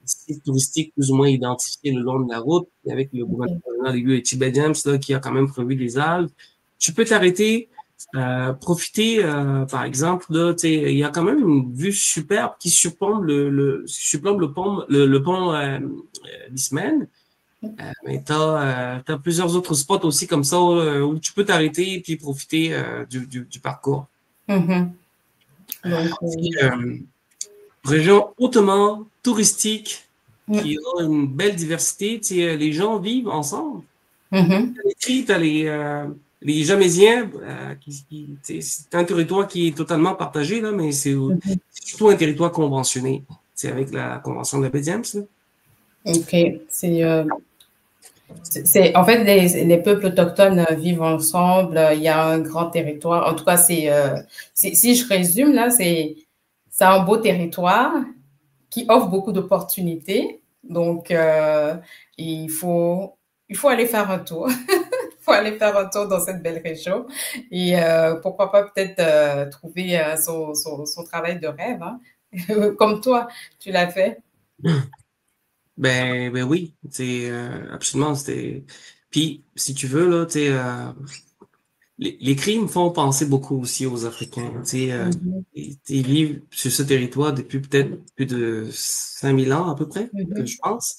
sites touristiques plus ou moins identifiés le long de la route. Et avec le OK. gouvernement de l'UE Bediams, là, qui a quand même prévu des haltes. Tu peux t'arrêter, profiter, par exemple, là, tu sais, il y a quand même une vue superbe qui surplombe surplombe le pont Lismen. Mais t'as plusieurs autres spots aussi comme ça où tu peux t'arrêter et puis profiter du parcours. Mhm. Donc, C'est, région hautement touristique qui mhm. a une belle diversité. Tu sais, les gens vivent ensemble. Mhm. T'as les Cris, t'as les Jamésiens, tu sais, c'est un territoire qui est totalement partagé, là, mais c'est Mhm. surtout un territoire conventionné. C'est avec la Convention de la Baie-James, là. OK. En fait, les peuples autochtones vivent ensemble. Il y a un grand territoire. En tout cas, si je résume, là, c'est un beau territoire qui offre beaucoup d'opportunités. Donc, il faut aller faire un tour. Il faut aller faire un tour dans cette belle région et pourquoi pas peut-être trouver son travail de rêve, hein. Comme toi, tu l'as fait. Ben oui, c'est absolument. Puis, si tu veux, là, tu sais, les crimes font penser beaucoup aussi aux Africains. Tu sais, Mhm, ils vivent sur ce territoire depuis peut-être plus de 5000 ans à peu près, que mhm, je pense.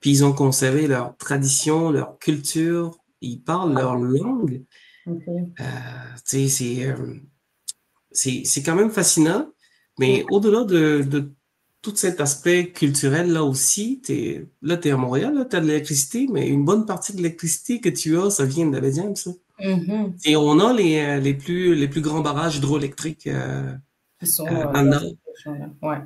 Puis ils ont conservé leur tradition, leur culture, ils parlent leur langue. ok, Euh, tu sais, c'est quand même fascinant. mm, Mais au-delà de tout cet aspect culturel là aussi, t'es à Montréal, là, t'as de l'électricité, mais une bonne partie de l'électricité que tu as, ça vient de l'Abidjan, ça. mhm. Et on a les plus grands barrages hydroélectriques Qui sont dans le dans nord. cette région-là. Ouais,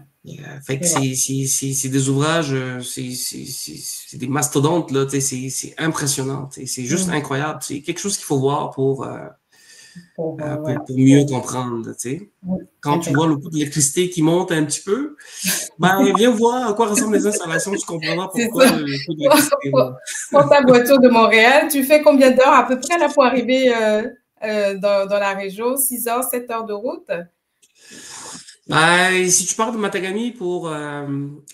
Fait que c'est vrai. c'est des ouvrages, c'est des mastodontes, là, tu sais, c'est impressionnant, tu sais, c'est juste Mm. incroyable. C'est quelque chose qu'il faut voir Ouais, pour mieux comprendre, tu sais. mm, Quand tu vois le coût de l'électricité qui monte un petit peu, ben, viens voir à quoi ressemblent les installations, tu comprendras c'est pourquoi ça. le coût de l'électricité monte. Prends ta voiture de Montréal, tu fais combien d'heures à peu près là pour arriver dans la région? 6 heures, 7 heures de route? Ben, si tu pars de Matagami pour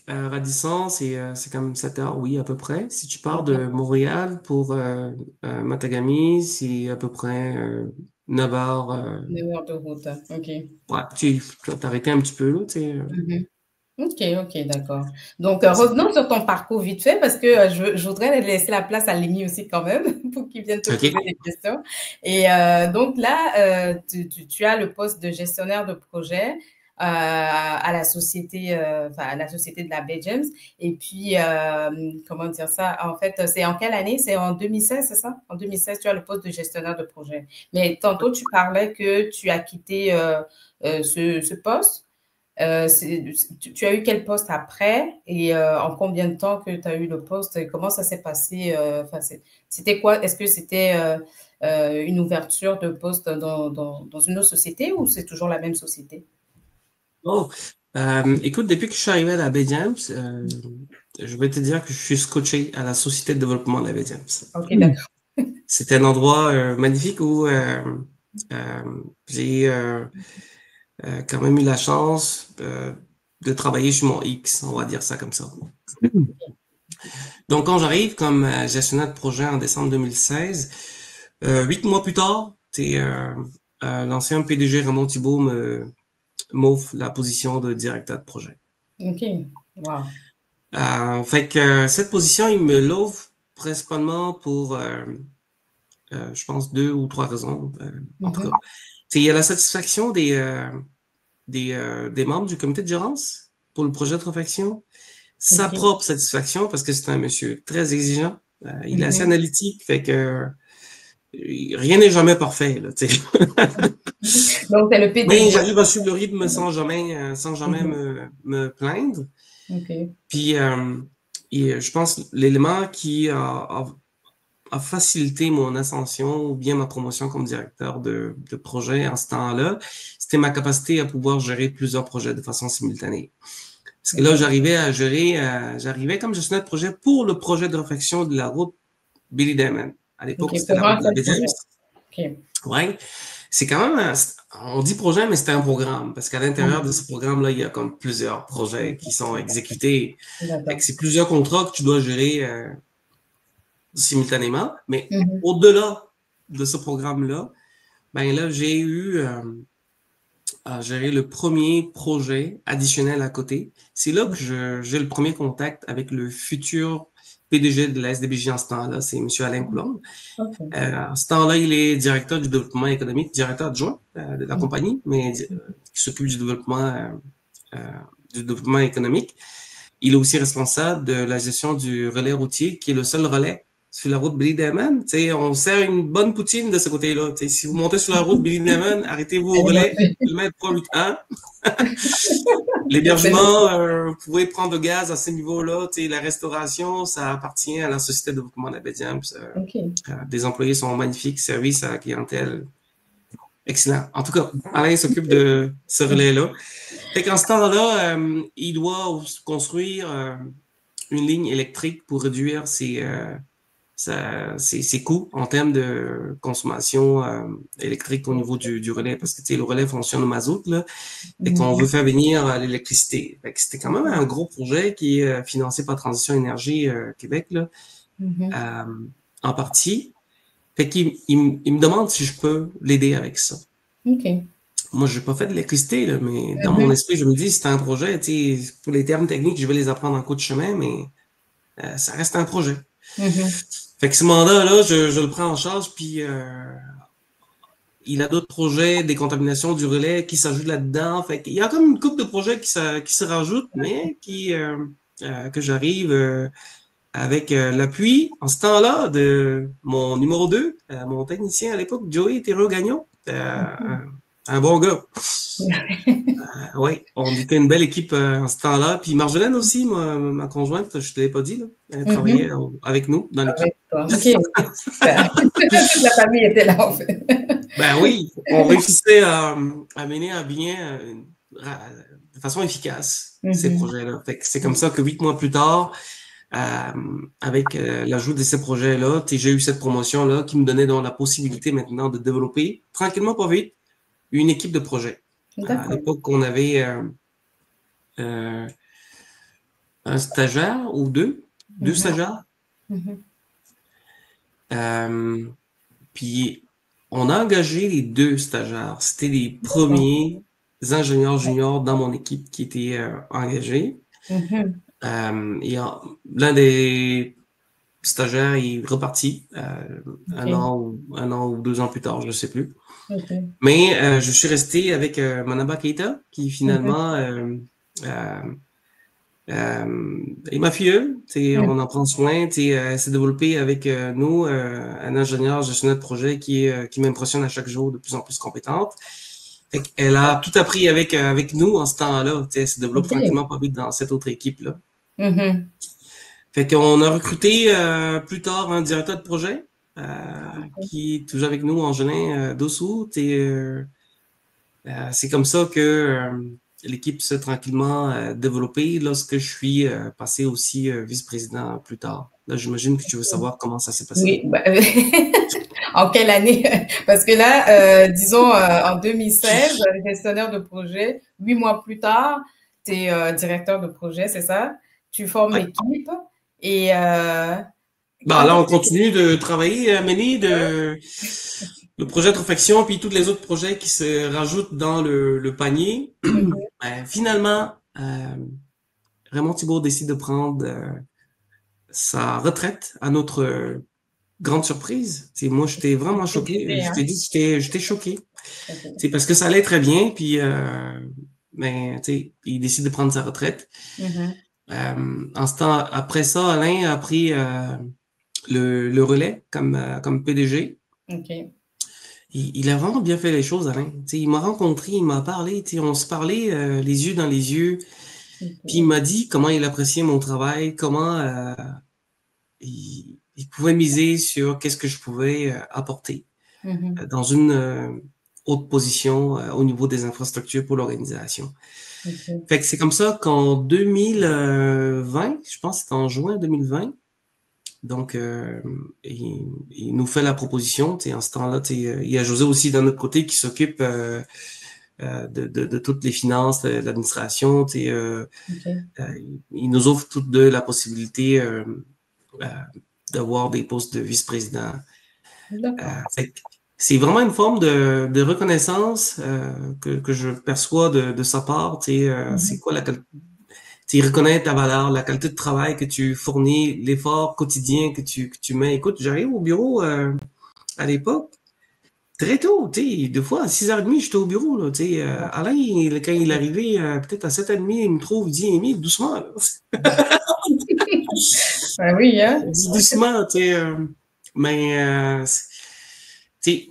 Radisson, c'est comme 7 heures, oui, à peu près. Si tu pars Ok, de Montréal pour Matagami, c'est à peu près 9 heures. 9 heures de route. Ok. Ouais, tu vas t'arrêter un petit peu, là, tu sais. Mhm. Ok, ok, d'accord. Donc, C'est- revenons sur ton parcours vite fait parce que je voudrais laisser la place à Lémi aussi quand même pour qu'il vienne te poser OK. des questions. Et donc là, tu as le poste de gestionnaire de projet à la société, enfin, à la société de la Baie James. Et puis, comment dire ça? En fait, c'est en quelle année? C'est en 2016, c'est ça? En 2016, tu as le poste de gestionnaire de projet. Mais tantôt, tu parlais que tu as quitté ce poste. Tu as eu quel poste après et en combien de temps que tu as eu le poste et comment ça s'est passé? Enfin, c'était quoi? Est-ce que c'était une ouverture de poste dans une autre société ou c'est toujours la même société? Oh. Écoute, depuis que je suis arrivé à la Baie James, je vais te dire que je suis scotché à la Société de développement de la Baie James. OK, d'accord. C'est un endroit magnifique où j'ai quand même eu la chance de travailler sur mon X, on va dire ça comme ça. Donc, quand j'arrive comme gestionnaire de projet en décembre 2016, 8 mois plus tard, l'ancien PDG Ramon Thibault m'offre la position de directeur de projet. OK. Wow. Fait que cette position, il me l'offre principalement pour, je pense, 2 ou 3 raisons. En tout cas, il y a la satisfaction des membres du comité de gérance pour le projet de réflexion, sa propre satisfaction parce que c'est un monsieur très exigeant. Il est assez analytique, fait que rien n'est jamais parfait. Là, donc, c'est le PDG. Mais j'arrive à suivre le rythme sans jamais me plaindre. Puis, je pense l'élément qui a facilité mon ascension ou bien ma promotion comme directeur de projet en ce temps-là, c'était ma capacité à pouvoir gérer plusieurs projets de façon simultanée. Parce que là, j'arrivais comme gestionnaire de projet pour le projet de réflexion de la route Billy Diamond. À l'époque, c'était la route de la Baie James. Ouais. C'est quand même, on dit projet, mais c'est un programme. Parce qu'à l'intérieur de ce programme-là, il y a comme plusieurs projets qui sont exécutés. C'est plusieurs contrats que tu dois gérer simultanément. Mais au-delà de ce programme-là, ben là, j'ai eu à gérer le premier projet additionnel à côté. C'est là que j'ai le premier contact avec le futur PDG de la SDBJ en ce temps-là, c'est M. Alain Coulombe. En ce temps-là, il est directeur du développement économique, directeur adjoint de la compagnie, mais qui s'occupe du développement économique. Il est aussi responsable de la gestion du relais routier, qui est le seul relais sur la route Billy Diamond. On sert une bonne poutine de ce côté-là. Si vous montez sur la route Billy Diamond, arrêtez-vous au relais, kilomètre 381. L'hébergement, vous pouvez prendre le gaz à ce niveau-là. La restauration, ça appartient à la Société de développement de la Baie James. Des employés sont magnifiques, service à la clientèle excellent. En tout cas, Alain s'occupe de ce relais-là. Fait qu'en ce temps-là, il doit construire une ligne électrique pour réduire ses coûts en termes de consommation électrique au niveau du relais, parce que le relais fonctionne au mazout, là, et qu'on veut faire venir l'électricité. C'était quand même un gros projet qui est financé par Transition Énergie Québec, là, en partie. Fait qu'il me demande si je peux l'aider avec ça. Moi, je n'ai pas fait de l'électricité, là, mais dans mon esprit, je me dis, c'est un projet, pour les termes techniques, je vais les apprendre en cours de chemin, mais ça reste un projet. Fait que ce mandat-là, je le prends en charge, puis il a d'autres projets, des contaminations du relais qui s'ajoutent là-dedans. Fait qu'il y a comme une couple de projets qui se rajoutent, mais que j'arrive avec l'appui, en ce temps-là, de mon numéro 2, mon technicien à l'époque, Joey Thériault-Gagnon. Un bon gars. Oui, on était une belle équipe en ce temps-là. Puis Marjolaine aussi, ma conjointe, je ne te l'ai pas dit, là, elle travaillait avec nous dans l'équipe. OK. Toute la famille était là, en fait. Ben oui, on réussissait à mener à bien de façon efficace ces projets-là. C'est comme ça que 8 mois plus tard, avec l'ajout de ces projets-là, j'ai eu cette promotion-là qui me donnait donc la possibilité maintenant de développer, tranquillement pas vite, une équipe de projet. À l'époque, on avait un stagiaire ou deux stagiaires. Puis, on a engagé les 2 stagiaires. C'était les premiers ingénieurs juniors dans mon équipe qui étaient engagés. Et l'un des stagiaires est reparti un an ou 2 ans plus tard, je ne sais plus. Mais je suis resté avec Manaba Keita, qui finalement est ma filleule. On en prend soin. Elle s'est développée avec nous, un ingénieur gestionnaire de projet qui m'impressionne à chaque jour, de plus en plus compétente. Elle a tout appris avec nous en ce temps-là. Elle se développe tranquillement pas vite dans cette autre équipe-là. Fait qu'on a recruté plus tard un directeur de projet qui est toujours avec nous, Angelin Dossou. C'est comme ça que l'équipe s'est tranquillement développée lorsque je suis passé aussi vice-président plus tard. Là, j'imagine que tu veux savoir comment ça s'est passé. Oui, en quelle année? Parce que là, disons, en 2016, gestionnaire de projet, 8 mois plus tard, tu es directeur de projet, c'est ça? Tu formes l'équipe et... Là, on continue de travailler, Amélie, le projet de réflexion, puis tous les autres projets qui se rajoutent dans le panier. Finalement, Raymond Thibault décide de prendre sa retraite à notre grande surprise. Moi, j'étais vraiment choqué. Je t'ai dit que j'étais choqué. Parce que ça allait très bien, puis il décide de prendre sa retraite. En ce temps, après ça, Alain a pris le relais comme PDG. Il a vraiment bien fait les choses, Alain. Il m'a rencontré, il m'a parlé, on se parlait les yeux dans les yeux. Puis il m'a dit comment il appréciait mon travail, comment il pouvait miser sur qu'est-ce que je pouvais apporter dans une haute position au niveau des infrastructures pour l'organisation. Fait que c'est comme ça qu'en 2020, je pense que c'est en juin 2020, donc il nous fait la proposition. En ce temps-là, il y a José aussi d'un autre côté qui s'occupe de toutes les finances, de l'administration. Il nous offre toutes deux la possibilité d'avoir des postes de vice-président. C'est vraiment une forme de reconnaissance que je perçois de sa part. C'est quoi reconnaître ta valeur, la qualité de travail que tu fournis, l'effort quotidien que tu mets. Écoute, j'arrive au bureau à l'époque, très tôt, des fois à 6h30, j'étais au bureau. Là, Alain, quand il est arrivé, peut-être à 7h30, il me trouve, dit, Émile, doucement. Oui, hein? Doucement, mais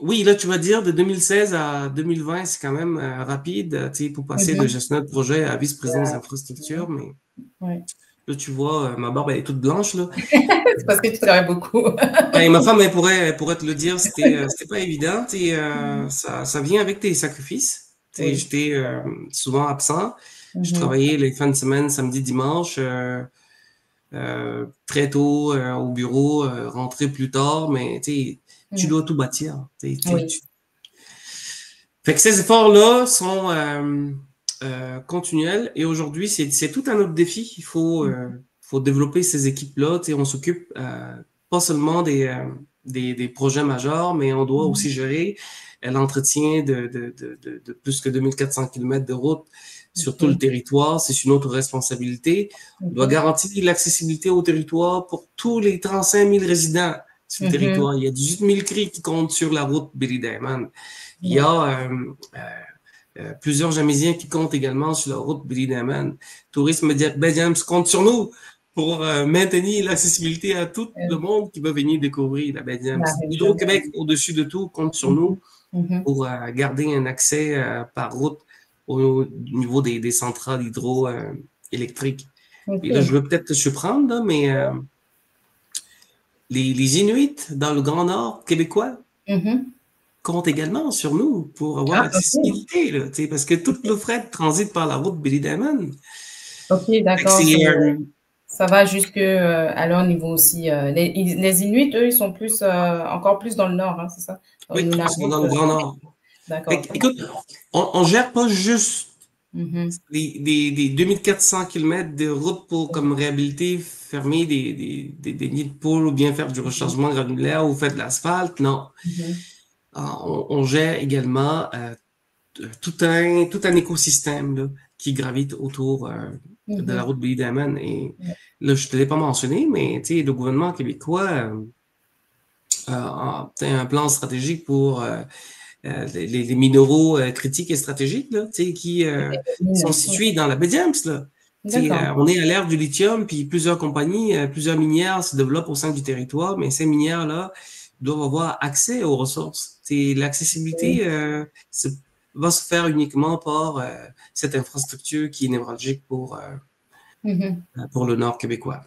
oui, là, tu vas dire, de 2016 à 2020, c'est quand même rapide, pour passer de gestionnaire de projet à vice-président des infrastructures, mais là, tu vois, ma barbe, elle est toute blanche, là. C'est parce que tu travailles beaucoup. Ma femme, elle pourrait te le dire, c'était pas évident, ça vient avec tes sacrifices. J'étais souvent absent, je travaillais les fins de semaine, samedi, dimanche, très tôt au bureau, rentrer plus tard, mais tu dois tout bâtir. Fait que ces efforts-là sont continuels et aujourd'hui, c'est tout un autre défi. Il faut développer ces équipes-là. On s'occupe pas seulement des projets majeurs, mais on doit aussi gérer l'entretien de plus que 2400 km de route sur tout le territoire. C'est une autre responsabilité. On doit garantir l'accessibilité au territoire pour tous les 35 000 résidents sur le territoire. Il y a 18 000 CRI qui comptent sur la route Billy Diamond. Il y a plusieurs Jamaisiens qui comptent également sur la route Billy Diamond. Tourisme Badiams compte sur nous pour maintenir l'accessibilité à tout le monde qui va venir découvrir la Badiams. Hydro-Québec, au-dessus de tout, compte sur nous pour garder un accès par route au niveau des centrales hydroélectriques. Et là, je veux peut-être te surprendre, là, mais les Inuits dans le Grand Nord québécois comptent également sur nous pour avoir l'accessibilité, là, parce que toute le fret transite par la route Billy Diamond. OK, d'accord. Ça va jusque à leur niveau aussi. Les Inuits, eux, ils sont encore plus dans le nord, hein, c'est ça? Oui, ils sont dans le Grand Nord. D'accord. Écoute, on ne gère pas juste des 2400 km de route pour comme réhabiliter, fermer des nids de poules ou bien faire du rechargement granulaire ou faire de l'asphalte. Non. On gère également tout un écosystème là, qui gravite autour de la route Billy Diamond. Et là, je ne te l'ai pas mentionné, mais le gouvernement québécois a un plan stratégique pour les minéraux critiques et stratégiques là, qui sont situés dans la baie James. On est à l'ère du lithium, puis plusieurs compagnies, plusieurs minières se développent au sein du territoire, mais ces minières-là doivent avoir accès aux ressources. L'accessibilité va se faire uniquement par cette infrastructure qui est névralgique pour le Nord québécois.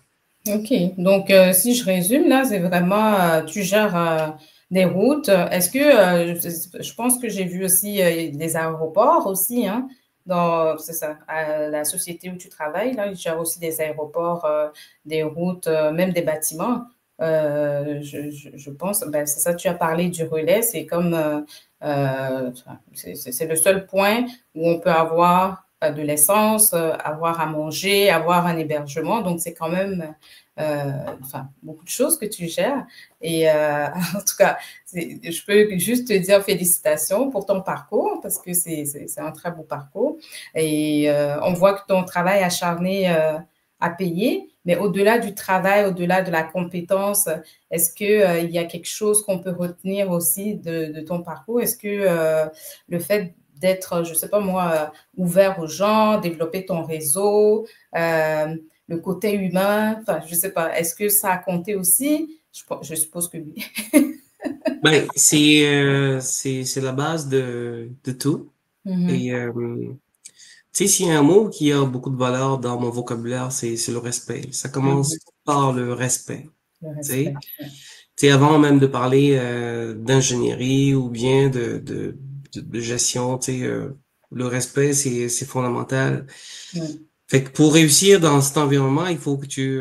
OK. Donc, si je résume, là, c'est vraiment, tu gères des routes. Est-ce que, je pense que j'ai vu aussi des aéroports aussi, hein? c'est ça, à la société où tu travailles, là, ils gèrent aussi des aéroports, des routes, même des bâtiments. Je pense, ben, c'est ça, tu as parlé du relais, c'est comme, c'est le seul point où on peut avoir de l'essence, avoir à manger, avoir un hébergement. Donc, c'est quand même beaucoup de choses que tu gères. Et en tout cas, je peux juste te dire félicitations pour ton parcours parce que c'est un très beau parcours. Et on voit que ton travail acharné a payé. Mais au-delà du travail, au-delà de la compétence, est-ce qu'il y a quelque chose qu'on peut retenir aussi de ton parcours? Est-ce que le fait d'être, je sais pas moi, ouvert aux gens, développer ton réseau, le côté humain, enfin, je sais pas, est-ce que ça a compté aussi? Je suppose que oui. Ben, c'est la base de tout. Et tu sais, s'il y a un mot qui a beaucoup de valeur dans mon vocabulaire, c'est le respect. Ça commence par le respect. Le Tu respect. sais, avant même de parler d'ingénierie ou bien de gestion, tu sais, le respect, c'est fondamental. Fait que pour réussir dans cet environnement, il faut que tu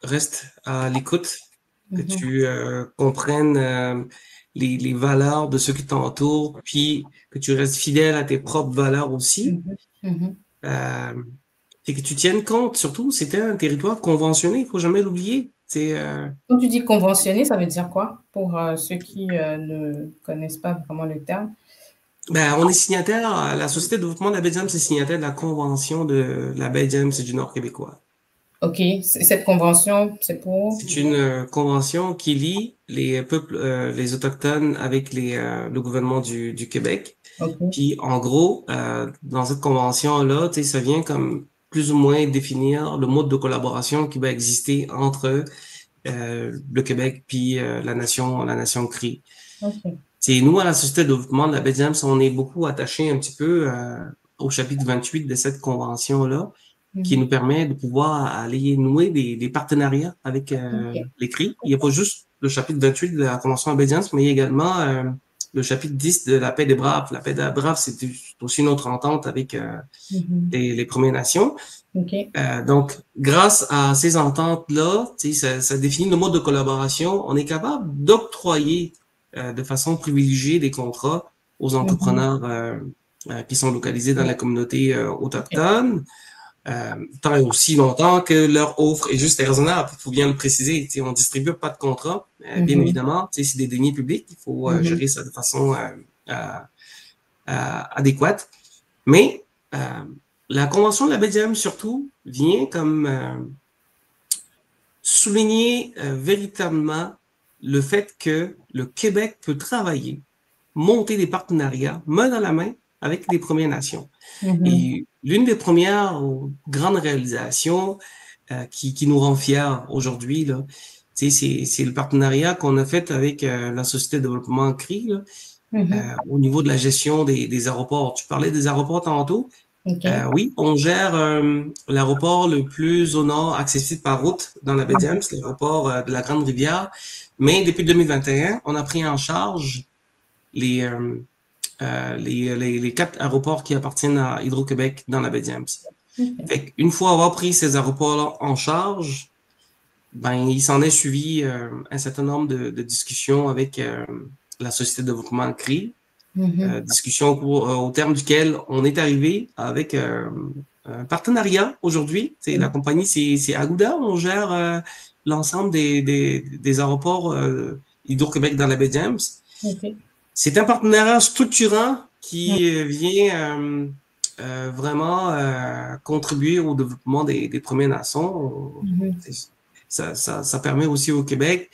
restes à l'écoute, que tu comprennes les valeurs de ceux qui t'entourent, puis que tu restes fidèle à tes propres valeurs aussi. Et que tu tiennes compte, surtout, c'était un territoire conventionné, il faut jamais l'oublier. Quand tu dis conventionné, ça veut dire quoi pour ceux qui ne connaissent pas vraiment le terme? Ben, on est signataire, la Société de développement de la baie James est signataire de la Convention de la baie James et du Nord québécois. OK. Cette convention, c'est pour? C'est une convention qui lie les peuples, les Autochtones avec le gouvernement du Québec. Okay. Puis, en gros, dans cette convention-là, tu sais, ça vient comme plus ou moins définir le mode de collaboration qui va exister entre le Québec puis la nation Crie. Okay. C'est nous, à la Société de développement de la baie James, on est beaucoup attachés un petit peu au chapitre 28 de cette convention-là, qui nous permet de pouvoir aller nouer des partenariats avec les Cris. Il n'y a pas juste le chapitre 28 de la Convention de la baie James, mais il y a également le chapitre 10 de la paix des Braves. La paix des Braves, c'est aussi une autre entente avec les Premières Nations. Okay. Donc, grâce à ces ententes-là, ça définit le mode de collaboration. On est capable d'octroyer de façon privilégiée des contrats aux entrepreneurs qui sont localisés dans la communauté autochtone, tant et aussi longtemps que leur offre est juste et raisonnable. Il faut bien le préciser. On ne distribue pas de contrat, bien évidemment. C'est des deniers publics. Il faut gérer ça de façon adéquate. Mais la Convention de la baie James, surtout, vient comme souligner véritablement le fait que le Québec peut travailler, monter des partenariats main dans la main avec les Premières Nations. Et l'une des premières grandes réalisations qui nous rend fiers aujourd'hui, là, c'est le partenariat qu'on a fait avec la Société de développement CRI là, au niveau de la gestion des aéroports. Tu parlais des aéroports tantôt. Okay. Oui, on gère l'aéroport le plus au nord accessible par route dans la baie James, l'aéroport de la Grande Rivière. Mais depuis 2021, on a pris en charge les 4 aéroports qui appartiennent à Hydro-Québec dans la baie James. Fait une fois avoir pris ces aéroports-là en charge, ben il s'en est suivi un certain nombre de discussions avec la Société de développement CRI. Discussion au terme duquel on est arrivé avec un partenariat aujourd'hui. La compagnie, c'est Agouda. On gère l'ensemble des aéroports Hydro-Québec dans la baie James. C'est un partenariat structurant qui vient vraiment contribuer au développement des Premières Nations. Ça permet aussi au Québec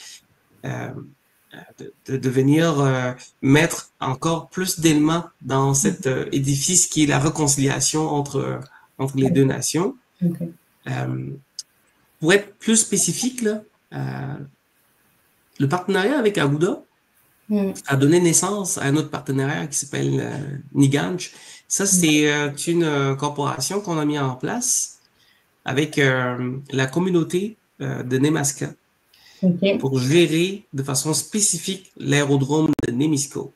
de venir mettre encore plus d'éléments dans cet édifice qui est la réconciliation entre les deux nations. Pour être plus spécifique, là, le partenariat avec Agouda a donné naissance à un autre partenariat qui s'appelle Niganj. Ça, c'est une corporation qu'on a mis en place avec la communauté de Nemaska. Pour gérer de façon spécifique l'aérodrome de Nemisco.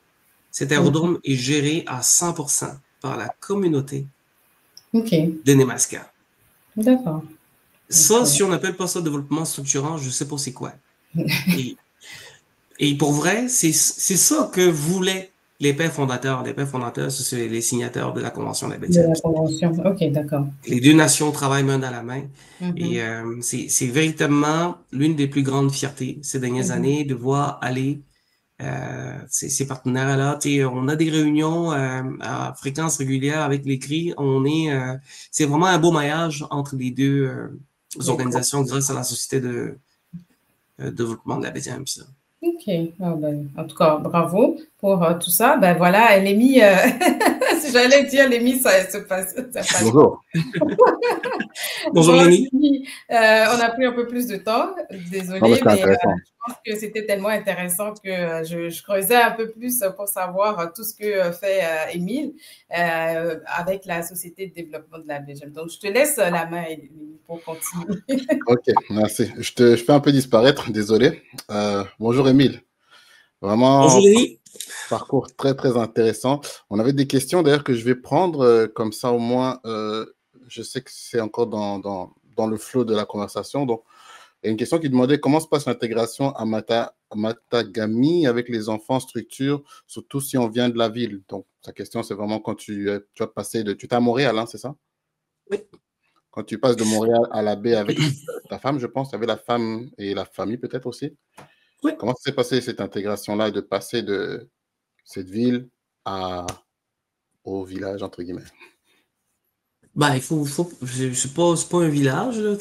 Cet aérodrome est géré à 100% par la communauté de Nemaska. D'accord. Ça, si on n'appelle pas ça développement structurant, je ne sais pas c'est quoi. Et pour vrai, c'est ça que voulaient les pères fondateurs. Les pères fondateurs, c'est les signataires de la Convention d'Abidjan. De la Convention, ok, d'accord. Les deux nations travaillent main dans la main. Et c'est véritablement l'une des plus grandes fiertés ces dernières années de voir aller ces partenaires-là. On a des réunions à fréquence régulière avec les CRI. C'est vraiment un beau maillage entre les deux organisations grâce à la Société de développement de l'Abidjan. Ok, en tout cas, bravo pour tout ça. Ben voilà, Lémi, si j'allais dire Lémi, ça se passe. Bonjour. Bonjour Lémi. On a pris un peu plus de temps, désolée, mais je pense que c'était tellement intéressant que je creusais un peu plus pour savoir tout ce que fait Émile avec la Société de développement de la BGM. Donc, je te laisse la main, Lémi, pour continuer. Ok, merci. Je fais un peu disparaître, désolé. Bonjour Émile. Vraiment, bonjour Lémi. Parcours très, très intéressant. On avait des questions d'ailleurs que je vais prendre, comme ça au moins, je sais que c'est encore dans le flow de la conversation. Donc, il y a une question qui demandait comment se passe l'intégration à Matagami avec les enfants structure, surtout si on vient de la ville. Donc, sa question, c'est vraiment quand tu as passé tu es à Montréal, hein, c'est ça? Oui. Quand tu passes de Montréal à la baie avec ta femme, je pense, tu avais la femme et la famille peut-être aussi. Oui. Comment s'est passée cette intégration-là de passer de cette ville au village, entre guillemets? Ben, c'est pas un village, là,